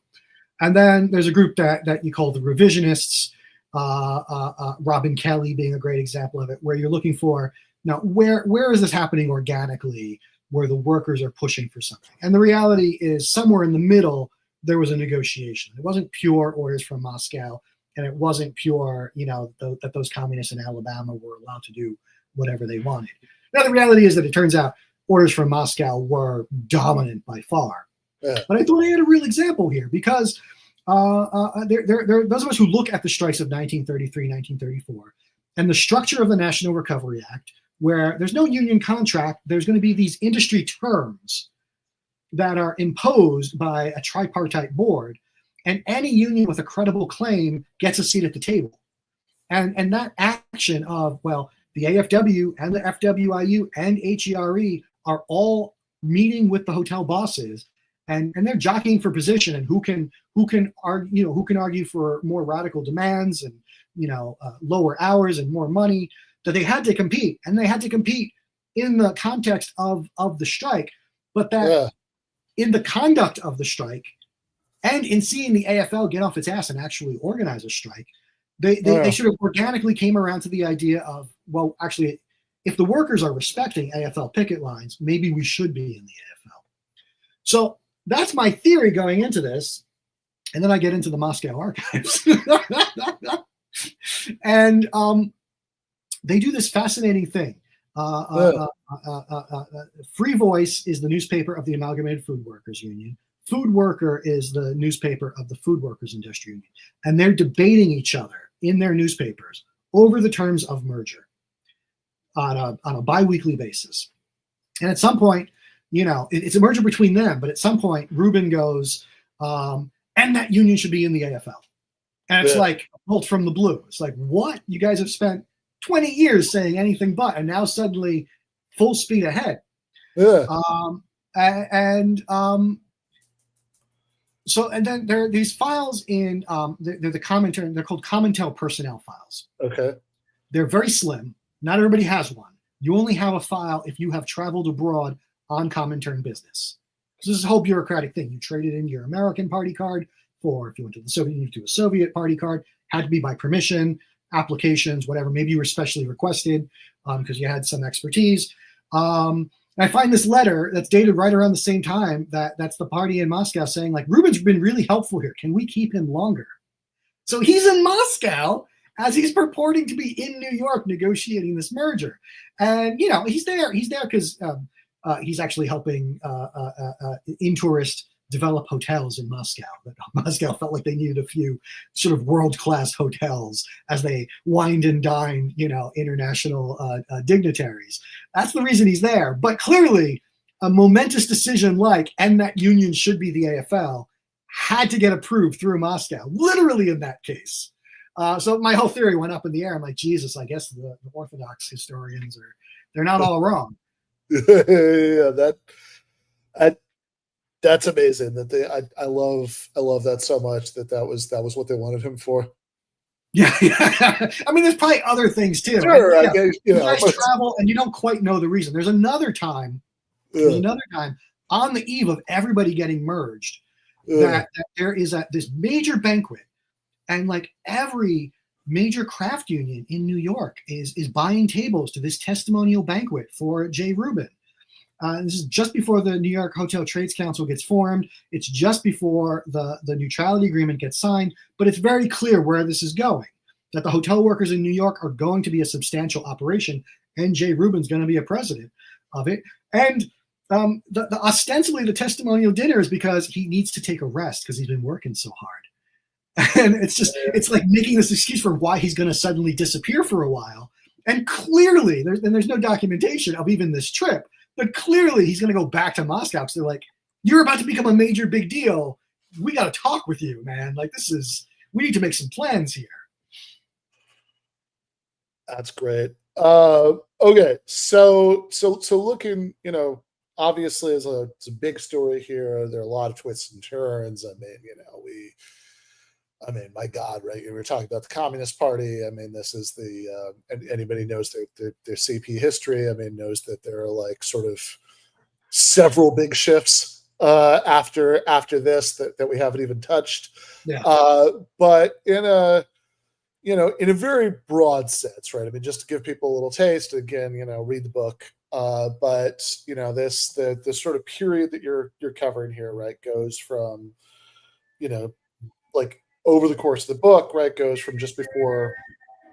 And then there's a group that you call the revisionists. Robin Kelly being a great example of it, where you're looking for, now where is this happening organically, where the workers are pushing for something. And the reality is somewhere in the middle, there was a negotiation. It wasn't pure orders from Moscow, and it wasn't pure, that those communists in Alabama were allowed to do whatever they wanted. Now, the reality is that it turns out orders from Moscow were dominant by far. Yeah. But I thought I had a real example here, because there are those of us who look at the strikes of 1933, 1934, and the structure of the National Recovery Act, where there's no union contract, there's going to be these industry terms that are imposed by a tripartite board, and any union with a credible claim gets a seat at the table. And that action of, well, the AFW and the FWIU and HERE are all meeting with the hotel bosses, and they're jockeying for position, and who can argue for more radical demands and lower hours and more money, that they had to compete, and they had to compete in the context of the strike, but that in the conduct of the strike and in seeing the AFL get off its ass and actually organize a strike, they sort of organically came around to the idea of, well, actually, if the workers are respecting AFL picket lines, maybe we should be in the AFL. So that's my theory going into this. And then I get into the Moscow archives. And they do this fascinating thing. Free Voice is the newspaper of the Amalgamated Food Workers Union. Food Worker is the newspaper of the Food Workers Industry Union. And they're debating each other in their newspapers over the terms of merger on a bi-weekly basis. And at some point, it's a merger between them, but at some point, Rubin goes, and that union should be in the AFL. And it's like a bolt from the blue. It's like, what? You guys have spent 20 years saying anything but, and now suddenly full speed ahead. Yeah. So then there are these files in they're the commentary. They're called Commentel personnel files. Okay. They're very slim. Not everybody has one. You only have a file if you have traveled abroad on Comintern business. So this is a whole bureaucratic thing. You traded in your American party card for, if you went to the Soviet Union, to a Soviet party card. Had to be by permission, applications, whatever. Maybe you were specially requested because you had some expertise. And I find this letter that's dated right around the same time that's the party in Moscow saying, like, Rubin's been really helpful here. Can we keep him longer? So he's in Moscow as he's purporting to be in New York negotiating this merger. And, you know, he's there because he's actually helping in-tourist develop hotels in Moscow. But Moscow felt like they needed a few sort of world-class hotels as they wined and dined, you know, international dignitaries. That's the reason he's there. But clearly, a momentous decision like, and that union should be the AFL, had to get approved through Moscow, literally in that case. So my whole theory went up in the air. I'm like, Jesus, I guess the Orthodox historians they're not all wrong. Yeah, that's amazing. That I love that so much that was what they wanted him for. Yeah. I mean, there's probably other things too. Sure, I guess, you guys travel and you don't quite know the reason. There's another time on the eve of everybody getting merged that there is this major banquet, and like every major craft union in New York is buying tables to this testimonial banquet for Jay Rubin. This is just before the New York Hotel Trades Council gets formed. It's just before the neutrality agreement gets signed, but it's very clear where this is going, that the hotel workers in New York are going to be a substantial operation, and Jay Rubin's going to be a president of it. And ostensibly the testimonial dinner is because he needs to take a rest because he's been working so hard. And it's like making this excuse for why he's going to suddenly disappear for a while. And clearly, there's no documentation of even this trip, but clearly he's going to go back to Moscow because they're like, you're about to become a major big deal. We got to talk with you, man. Like, we need to make some plans here. That's great. Okay. So looking, you know, obviously it's a big story here. There are a lot of twists and turns. I mean, you know, my God, right? We were talking about the Communist Party. I mean, this is anybody knows their CP history. I mean, knows that there are like sort of several big shifts after this that we haven't even touched. Yeah. But in a very broad sense, right? I mean, just to give people a little taste, again, you know, read the book. But you know, the sort of period that you're covering here, right, goes from, you know, like over the course of the book, right, goes from just before,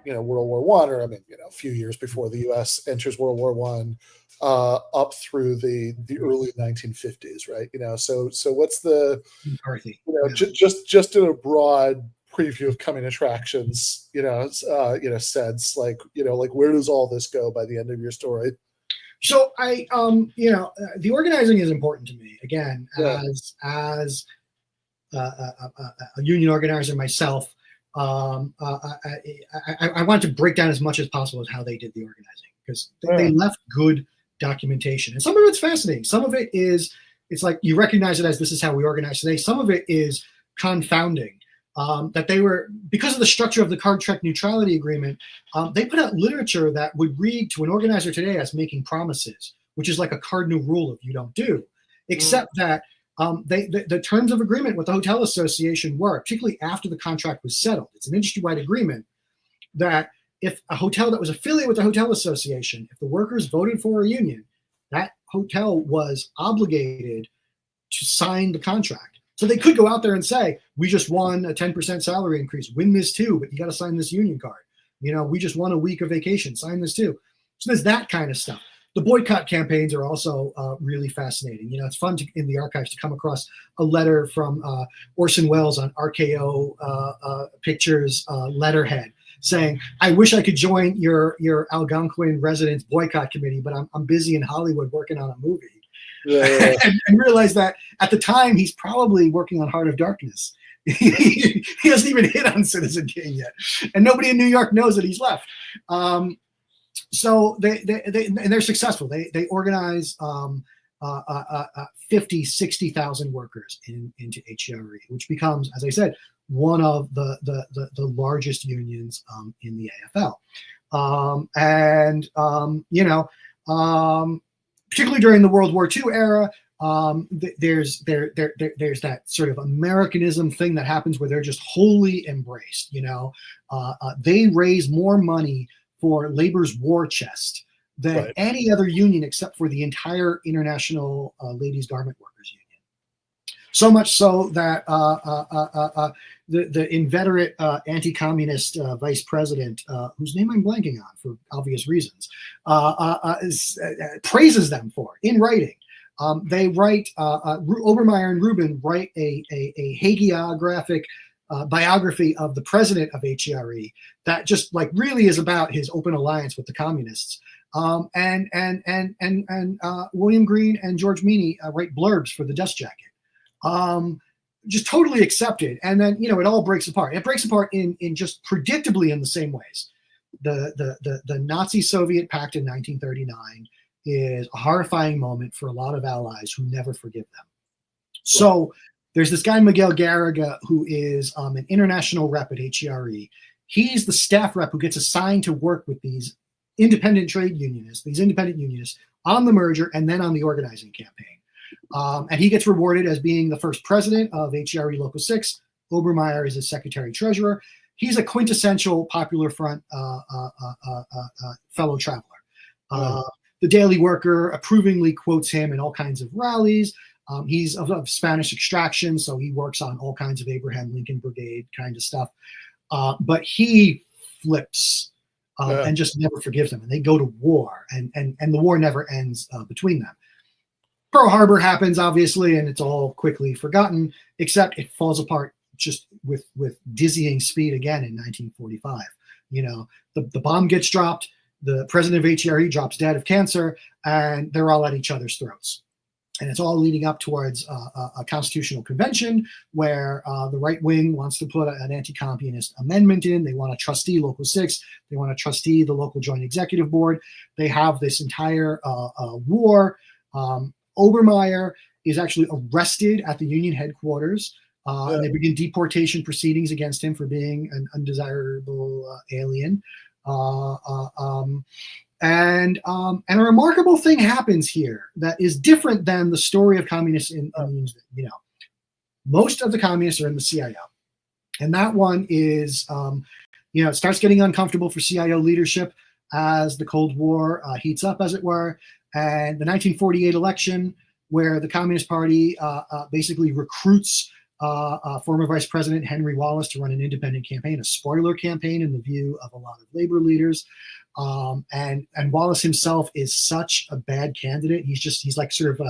you know, World War I, or I mean, you know, a few years before the U.S. enters World War I, up through the early 1950s, right? You know, so what's the McCarthy? You know, just in a broad preview of coming attractions, you know, sense, like, you know, like where does all this go by the end of your story? So I, you know, the organizing is important to me. Again, as a union organizer myself, I want to break down as much as possible as how they did the organizing, because they left good documentation, and some of it's fascinating. Some of it is, it's like you recognize it as this is how we organize today. Some of it is confounding. That they were, because of the structure of the Card Trek neutrality agreement, they put out literature that would read to an organizer today as making promises, which is like a cardinal rule if you don't do, except that the terms of agreement with the Hotel Association were, particularly after the contract was settled, it's an industry-wide agreement that if a hotel that was affiliated with the Hotel Association, if the workers voted for a union, that hotel was obligated to sign the contract. So they could go out there and say, we just won a 10% salary increase, win this too, but you got to sign this union card. You know, we just won a week of vacation, sign this too. So there's that kind of stuff. The boycott campaigns are also really fascinating. You know, it's fun in the archives to come across a letter from Orson Welles on RKO Pictures letterhead saying, I wish I could join your Algonquin residents boycott committee, but I'm busy in Hollywood working on a movie. Yeah. and realize that at the time he's probably working on Heart of Darkness. He hasn't even hit on Citizen Kane yet, and nobody in New York knows that he's left. So they're successful. They organize 50, 60,000 workers into HERE, which becomes, as I said, one of the largest unions in the AFL. Particularly during the World War II era, there's that sort of Americanism thing that happens where they're just wholly embraced. They raise more money for labor's war chest than any other union except for the entire International Ladies Garment Workers Union. So much so that the inveterate anti-communist vice president, whose name I'm blanking on for obvious reasons, praises them for in writing. They write, Obermeyer and Rubin write a hagiographic biography of the president of HERE that just like really is about his open alliance with the communists. And William Green and George Meany write blurbs for the Dust Jacket. Just totally accepted. And then, it all breaks apart. It breaks apart in just predictably in the same ways. The Nazi-Soviet pact in 1939 is a horrifying moment for a lot of allies who never forgive them. So there's this guy, Miguel Garriga, who is an international rep at HERE. He's the staff rep who gets assigned to work with these independent unionists on the merger and then on the organizing campaign. And he gets rewarded as being the first president of HERE Local 6. Obermeyer is his secretary treasurer. He's a quintessential Popular Front fellow traveler. The Daily Worker approvingly quotes him in all kinds of rallies. He's of Spanish extraction, so he works on all kinds of Abraham Lincoln Brigade kind of stuff. But he flips and just never forgives them. And they go to war, and the war never ends between them. Pearl Harbor happens, obviously, and it's all quickly forgotten, except it falls apart just with dizzying speed again in 1945. The bomb gets dropped, the president of HERE drops dead of cancer, and they're all at each other's throats. And it's all leading up towards a constitutional convention where the right wing wants to put an anti-communist amendment in. They want to trustee Local 6. They want to trustee the local joint executive board. They have this entire war. Obermeyer is actually arrested at the union headquarters. And they begin deportation proceedings against him for being an undesirable alien. And a remarkable thing happens here that is different than the story of communists in most of the communists are in the CIO, and that one is it starts getting uncomfortable for CIO leadership as the Cold War heats up, as it were, and the 1948 election where the Communist Party basically recruits former Vice President Henry Wallace to run an independent campaign, a spoiler campaign in the view of a lot of labor leaders. And Wallace himself is such a bad candidate. He's like sort of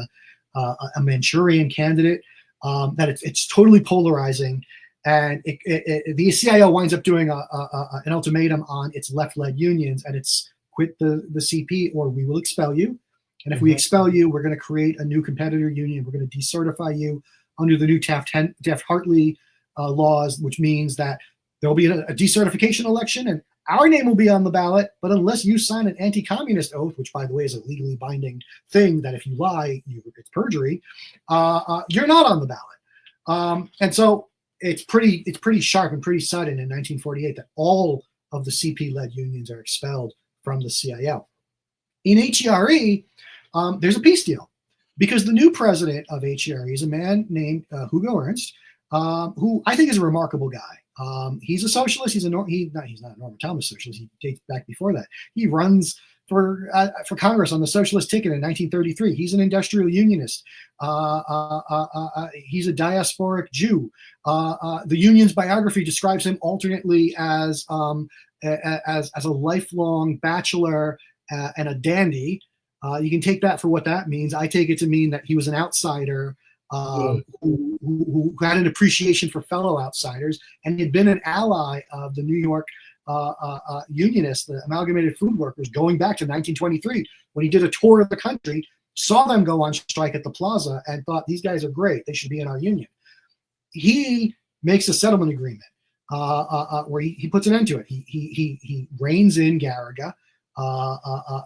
a Manchurian candidate that it's totally polarizing. And the CIO winds up doing an ultimatum on its left-led unions, and it's quit the CP or we will expel you. And if we expel you, we're going to create a new competitor union. We're going to decertify you under the new Taft-Hartley laws, which means that there will be a decertification election, and our name will be on the ballot. But unless you sign an anti-communist oath, which, by the way, is a legally binding thing that if you lie, it's perjury, you're not on the ballot. And so it's pretty sharp and pretty sudden in 1948 that all of the CP-led unions are expelled from the CIO. In HERE, there's a peace deal, because the new president of HERE is a man named Hugo Ernst, who I think is a remarkable guy. He's a socialist. He's not a Norman Thomas socialist. He dates back before that. He runs for Congress on the socialist ticket in 1933. He's an industrial unionist. He's a diasporic Jew. The union's biography describes him alternately as a lifelong bachelor and a dandy. You can take that for what that means. I take it to mean that he was an outsider who had an appreciation for fellow outsiders, and had been an ally of the New York unionists, the Amalgamated Food Workers, going back to 1923, when he did a tour of the country, saw them go on strike at the plaza, and thought, these guys are great, they should be in our union. He makes a settlement agreement where he puts an end to it. He reins in Garriga.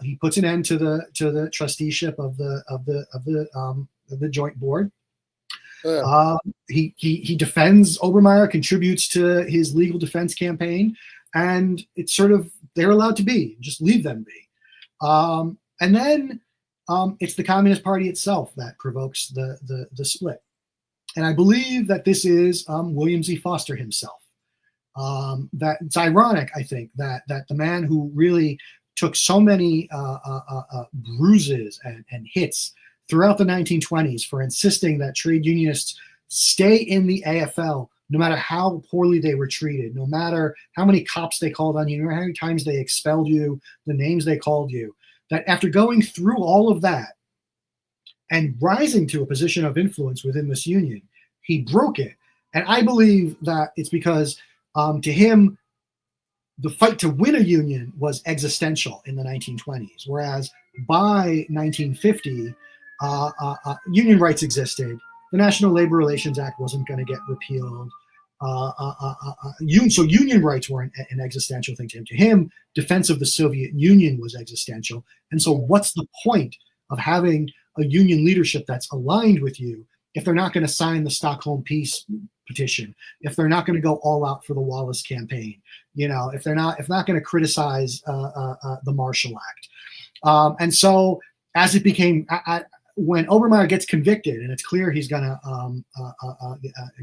He puts an end to the trusteeship of the joint board. He defends Obermeyer, contributes to his legal defense campaign, and it's sort of they're allowed to be. Just leave them be. And then it's the Communist Party itself that provokes the split. And I believe that this is William Z. Foster himself. That it's ironic, I think, that the man who really took so many bruises and hits throughout the 1920s for insisting that trade unionists stay in the AFL, no matter how poorly they were treated, no matter how many cops they called on you, no matter how many times they expelled you, the names they called you, that after going through all of that and rising to a position of influence within this union, he broke it. And I believe that it's because to him, the fight to win a union was existential in the 1920s, whereas by 1950, union rights existed. The National Labor Relations Act wasn't going to get repealed. So union rights weren't an existential thing to him. To him, defense of the Soviet Union was existential. And so what's the point of having a union leadership that's aligned with you if they're not going to sign the Stockholm Peace petition, if they're not going to go all out for the Wallace campaign, if they're not going to criticize the Marshall Act. And so as it became, when Obermeyer gets convicted and it's clear he's going to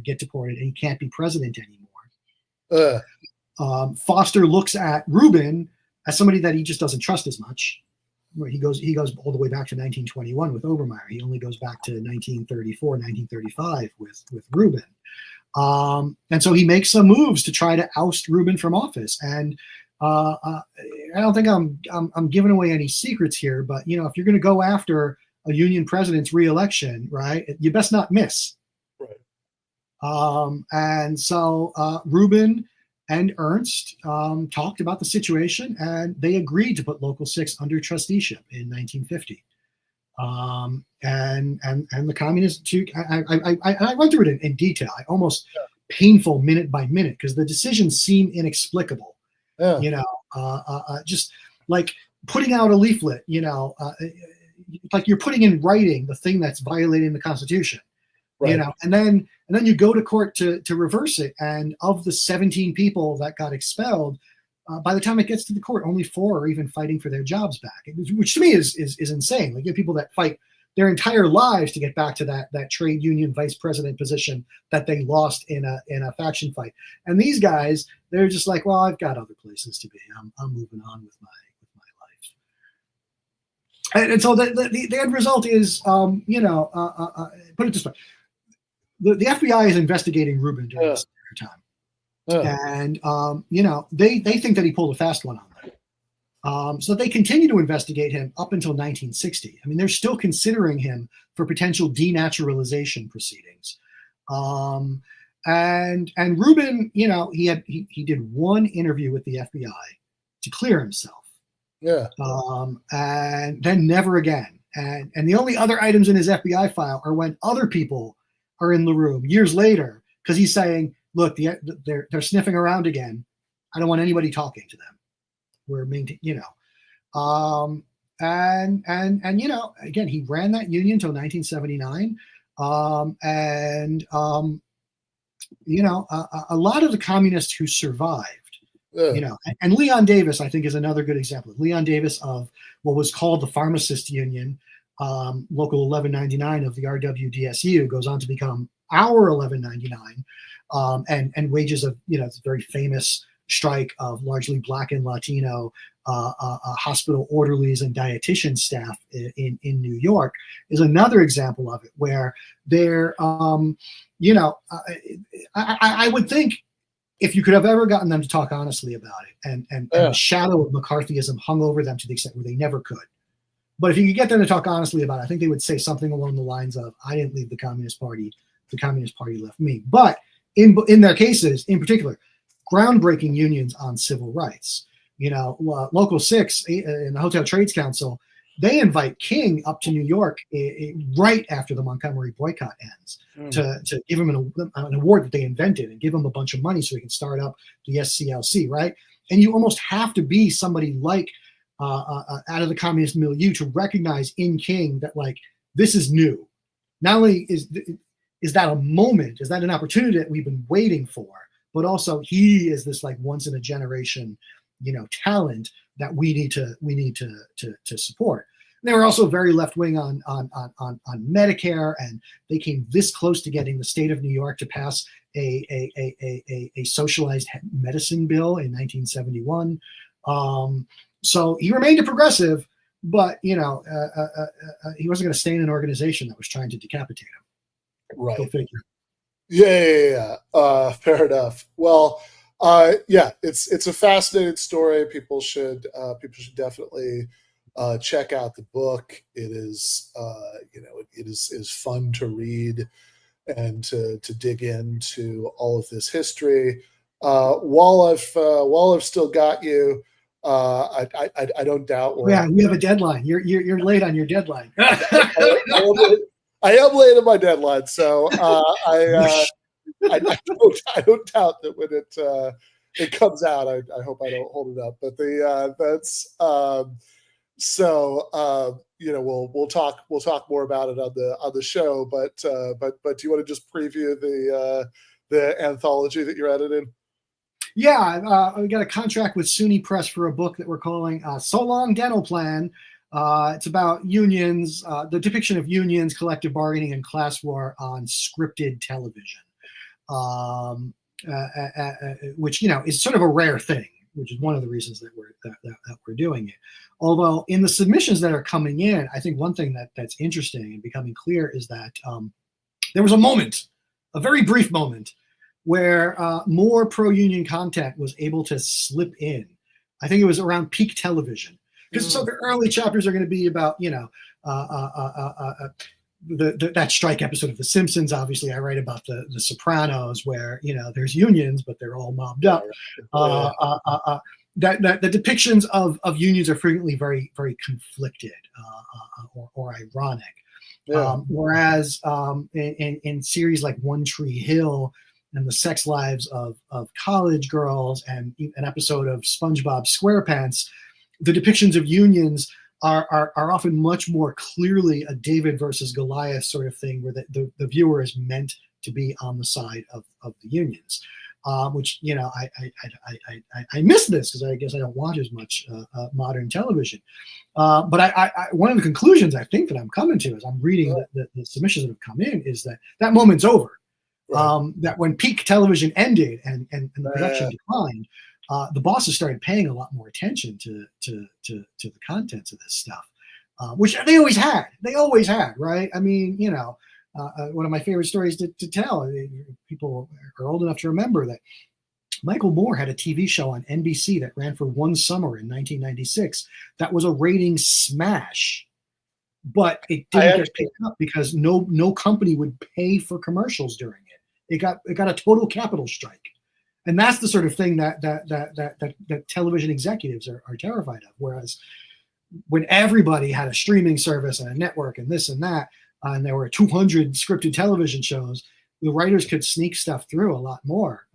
get deported and he can't be president anymore, Foster looks at Rubin as somebody that he just doesn't trust as much. He goes all the way back to 1921 with Obermeyer. He only goes back to 1934, 1935 with Rubin. And so he makes some moves to try to oust Rubin from office. And I don't think I'm giving away any secrets here, but if you're going to go after a union president's reelection, right, you best not miss. Right. And so Rubin and Ernst talked about the situation, and they agreed to put Local 6 under trusteeship in 1950. And the communists, I went through it in detail. I almost painful minute by minute because the decisions seem inexplicable. Just like putting out a leaflet, like you're putting in writing the thing that's violating the Constitution. Right. And then you go to court to reverse it. And of the 17 people that got expelled, by the time it gets to the court, only 4 are even fighting for their jobs back, which to me is insane. Like you have people that fight their entire lives to get back to that trade union vice president position that they lost in a faction fight. And these guys, they're just like, well, I've got other places to be. I'm moving on with my life. And so the end result is, put it this way. The FBI is investigating Rubin during this time. And, they think that he pulled a fast one on them. So they continue to investigate him up until 1960. I mean, they're still considering him for potential denaturalization proceedings. And Rubin, he did one interview with the FBI to clear himself. Yeah. And then never again. And the only other items in his FBI file are when other people are in the room years later, because he's saying, look, they're sniffing around again. I don't want anybody talking to them. We're again, he ran that union until 1979. A lot of the communists who survived, and Leon Davis, I think, is another good example. Leon Davis of what was called the Pharmacist Union, Local 1199 of the RWDSU, goes on to become our 1199, and wages of, it's a very famous strike of largely Black and Latino hospital orderlies and dietitian staff in New York is another example of it, where they're, I would think if you could have ever gotten them to talk honestly about it, and the shadow of McCarthyism hung over them to the extent where they never could. But if you could get them to talk honestly about it, I think they would say something along the lines of, I didn't leave the Communist Party, the Communist Party left me. But in their cases, in particular, groundbreaking unions on civil rights. Local 6 in the Hotel Trades Council, they invite King up to New York right after the Montgomery boycott ends to give him an award that they invented and give him a bunch of money so he can start up the SCLC, right? And you almost have to be somebody like out of the communist milieu to recognize in King that like this is new. Not only is that a moment, is that an opportunity that we've been waiting for, but also he is this like once in a generation, talent that we need to support. And they were also very left wing on Medicare, and they came this close to getting the state of New York to pass a socialized medicine bill in 1971. So he remained a progressive, but he wasn't going to stay in an organization that was trying to decapitate him. Right. Go figure. Yeah. Fair enough. Well, it's a fascinating story. People should definitely check out the book. It is it is fun to read and to dig into all of this history. While I've still got you, I don't doubt. We have a deadline. You're late on your deadline. I am late on my deadline, so I don't doubt that when it comes out, I hope I don't hold it up. But we'll talk more about it on the show. But do you want to just preview the anthology that you're editing? Yeah, we got a contract with SUNY Press for a book that we're calling So Long Dental Plan. It's about unions, the depiction of unions, collective bargaining, and class war on scripted television, which is sort of a rare thing, which is one of the reasons that we're doing it. Although in the submissions that are coming in, I think one thing that's interesting and becoming clear is that there was a very brief moment, where more pro-union content was able to slip in. I think it was around peak television. Because so the early chapters are going to be about, that strike episode of The Simpsons. Obviously, I write about the Sopranos, where there's unions, but they're all mobbed up. That the depictions of unions are frequently very, very conflicted or ironic. Yeah. Whereas in series like One Tree Hill and the sex lives of college girls and an episode of SpongeBob SquarePants, the depictions of unions are often much more clearly a David versus Goliath sort of thing, where the viewer is meant to be on the side of the unions, which I miss this because I guess I don't watch as much modern television. But I one of the conclusions I think that I'm coming to as I'm reading the submissions that have come in is that moment's over. Right. That when peak television ended and the production declined, the bosses started paying a lot more attention to the contents of this stuff, which they always had, right? I mean, one of my favorite stories to tell, people are old enough to remember that Michael Moore had a TV show on NBC that ran for one summer in 1996 that was a ratings smash, but it didn't get picked up because no company would pay for commercials during it. It got a total capital strike. And that's the sort of thing that television executives are terrified of. Whereas when everybody had a streaming service and a network and this and that, and there were 200 scripted television shows, the writers could sneak stuff through a lot more.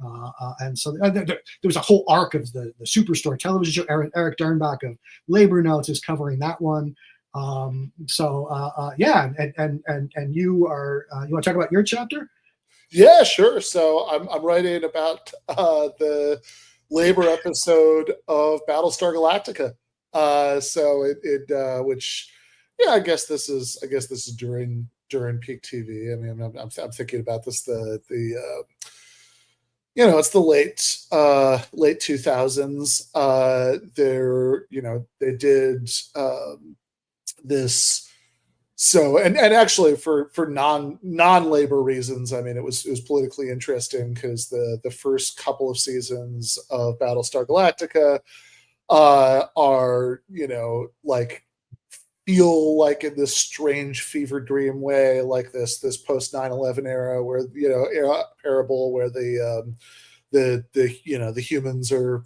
And so there was a whole arc of the Superstore television show. Eric Dernbach of Labor Notes is covering that one. And you want to talk about your chapter? Yeah, sure. So I'm writing about the labor episode of Battlestar Galactica. I guess this is during peak TV. I mean, I'm thinking about this it's the late 2000s. They did this. So and actually for non-labor reasons, I mean, it was politically interesting because the first couple of seasons of Battlestar Galactica are feel like in this strange fever dream way, like this post 9/11 era where parable where the humans are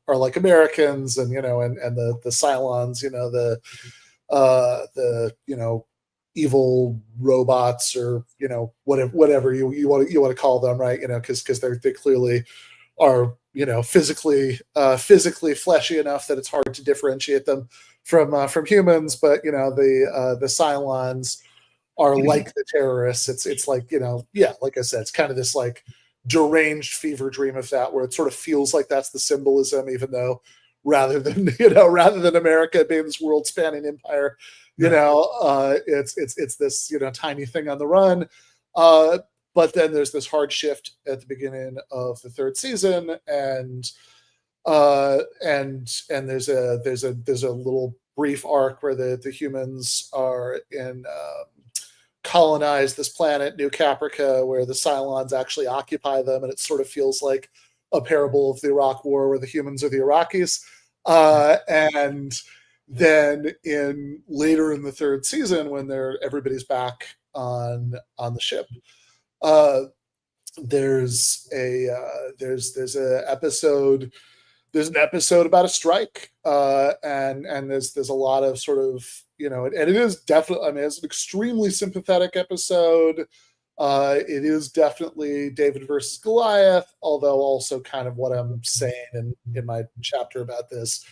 like Americans and the Cylons the evil robots or whatever you want to call them, right? Because they clearly are physically fleshy enough that it's hard to differentiate them from humans. But the Cylons are like the terrorists. It's like like I said, it's kind of this like deranged fever dream of that, where it sort of feels like that's the symbolism, even though rather than America being this world spanning empire, it's this tiny thing on the run. But then there's this hard shift at the beginning of the third season, and there's a little brief arc where the humans are in colonize this planet, New Caprica, where the Cylons actually occupy them, and it sort of feels like a parable of the Iraq War, where the humans are the Iraqis. And then later in the third season, when everybody's back on the ship, there's an episode about a strike, and there's a lot of sort of and it is definitely, I mean, it's an extremely sympathetic episode. It is definitely David versus Goliath, although also kind of what I'm saying in my chapter about this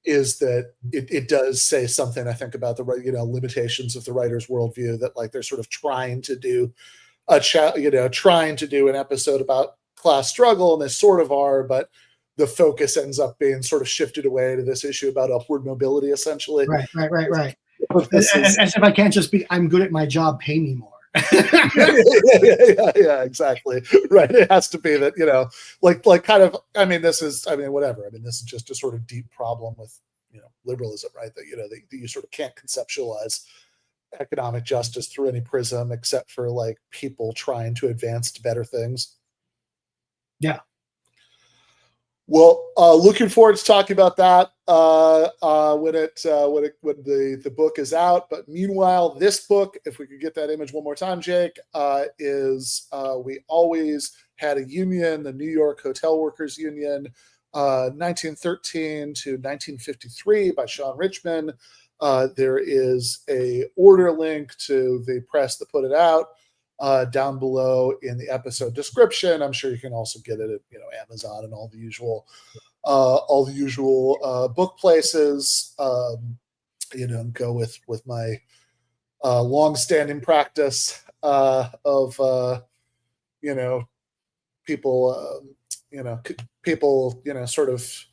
is that it does say something, I think, about the limitations of the writer's worldview, that like they're sort of trying to do an episode about class struggle, and they sort of are, but the focus ends up being sort of shifted away to this issue about upward mobility, essentially. Right. As if I can't just be, I'm good at my job, pay me more. yeah, exactly. Right. It has to be that, like kind of, this is just a sort of deep problem with, liberalism, right? That, that you sort of can't conceptualize economic justice through any prism except for like people trying to advance to better things. Yeah. Well, looking forward to talking about that when the book is out. But meanwhile, this book, if we could get that image one more time, Jake, is We Always Had a Union, the New York Hotel Workers Union, 1913 to 1953 by Shaun Richman. There is a order link to the press that put it out down below in the episode description. I'm sure you can also get it at Amazon and all the usual book places. Go with my long-standing practice of people sort of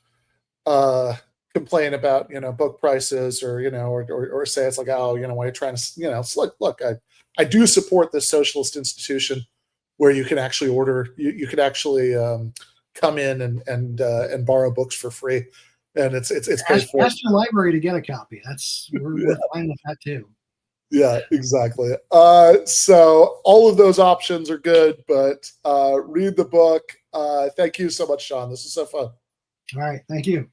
complain about book prices, or say it's like, oh, why are you trying to it's like, look, I do support this socialist institution where you can actually order, you could actually come in and borrow books for free, and it's paid for. Ask your library to get a copy. We're fine with that too. Yeah, exactly. So all of those options are good, but read the book. Thank you so much, Shaun. This is so fun. All right, thank you.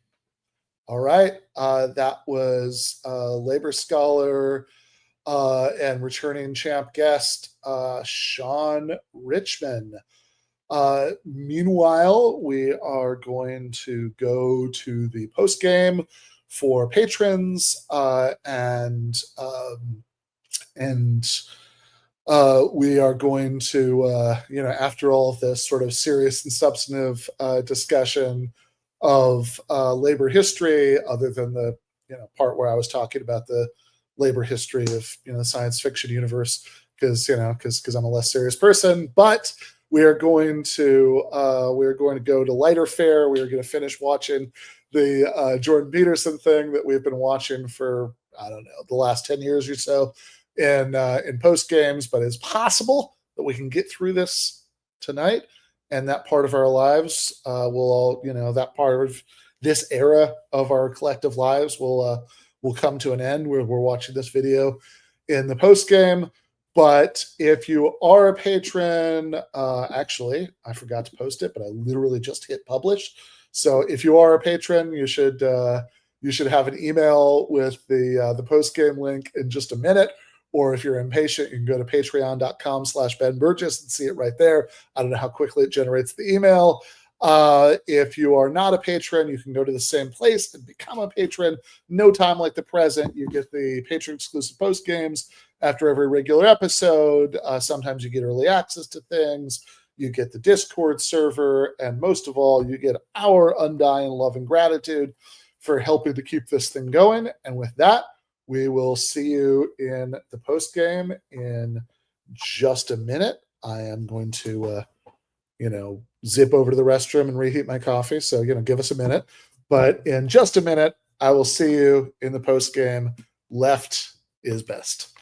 All right, that was labor scholar and returning champ guest Shaun Richman. Meanwhile, we are going to go to the post game for patrons, and we are going to, after all of this sort of serious and substantive discussion of labor history, other than the part where I was talking about the labor history of the science fiction universe, because I'm a less serious person. But we are going to go to lighter fare. We are going to finish watching the Jordan Peterson thing that we've been watching for, I don't know, the last 10 years or so in post games. But it's possible that we can get through this tonight, and that part of our lives will all, that part of this era of our collective lives will come to an end where we're watching this video in the post game. But if you are a patron, actually, I forgot to post it, but I literally just hit publish. So if you are a patron, you should have an email with the post game link in just a minute. Or if you're impatient, you can go to patreon.com/Ben Burgis and see it right there. I don't know how quickly it generates the email. If you are not a patron, you can go to the same place and become a patron. No time like the present. You get the patron exclusive post games after every regular episode. Sometimes you get early access to things. you get the Discord server, and most of all, you get our undying love and gratitude for helping to keep this thing going. And with that, we will see you in the post game in just a minute. I am going to, zip over to the restroom and reheat my coffee. So, give us a minute. But in just a minute, I will see you in the post game. Left is best.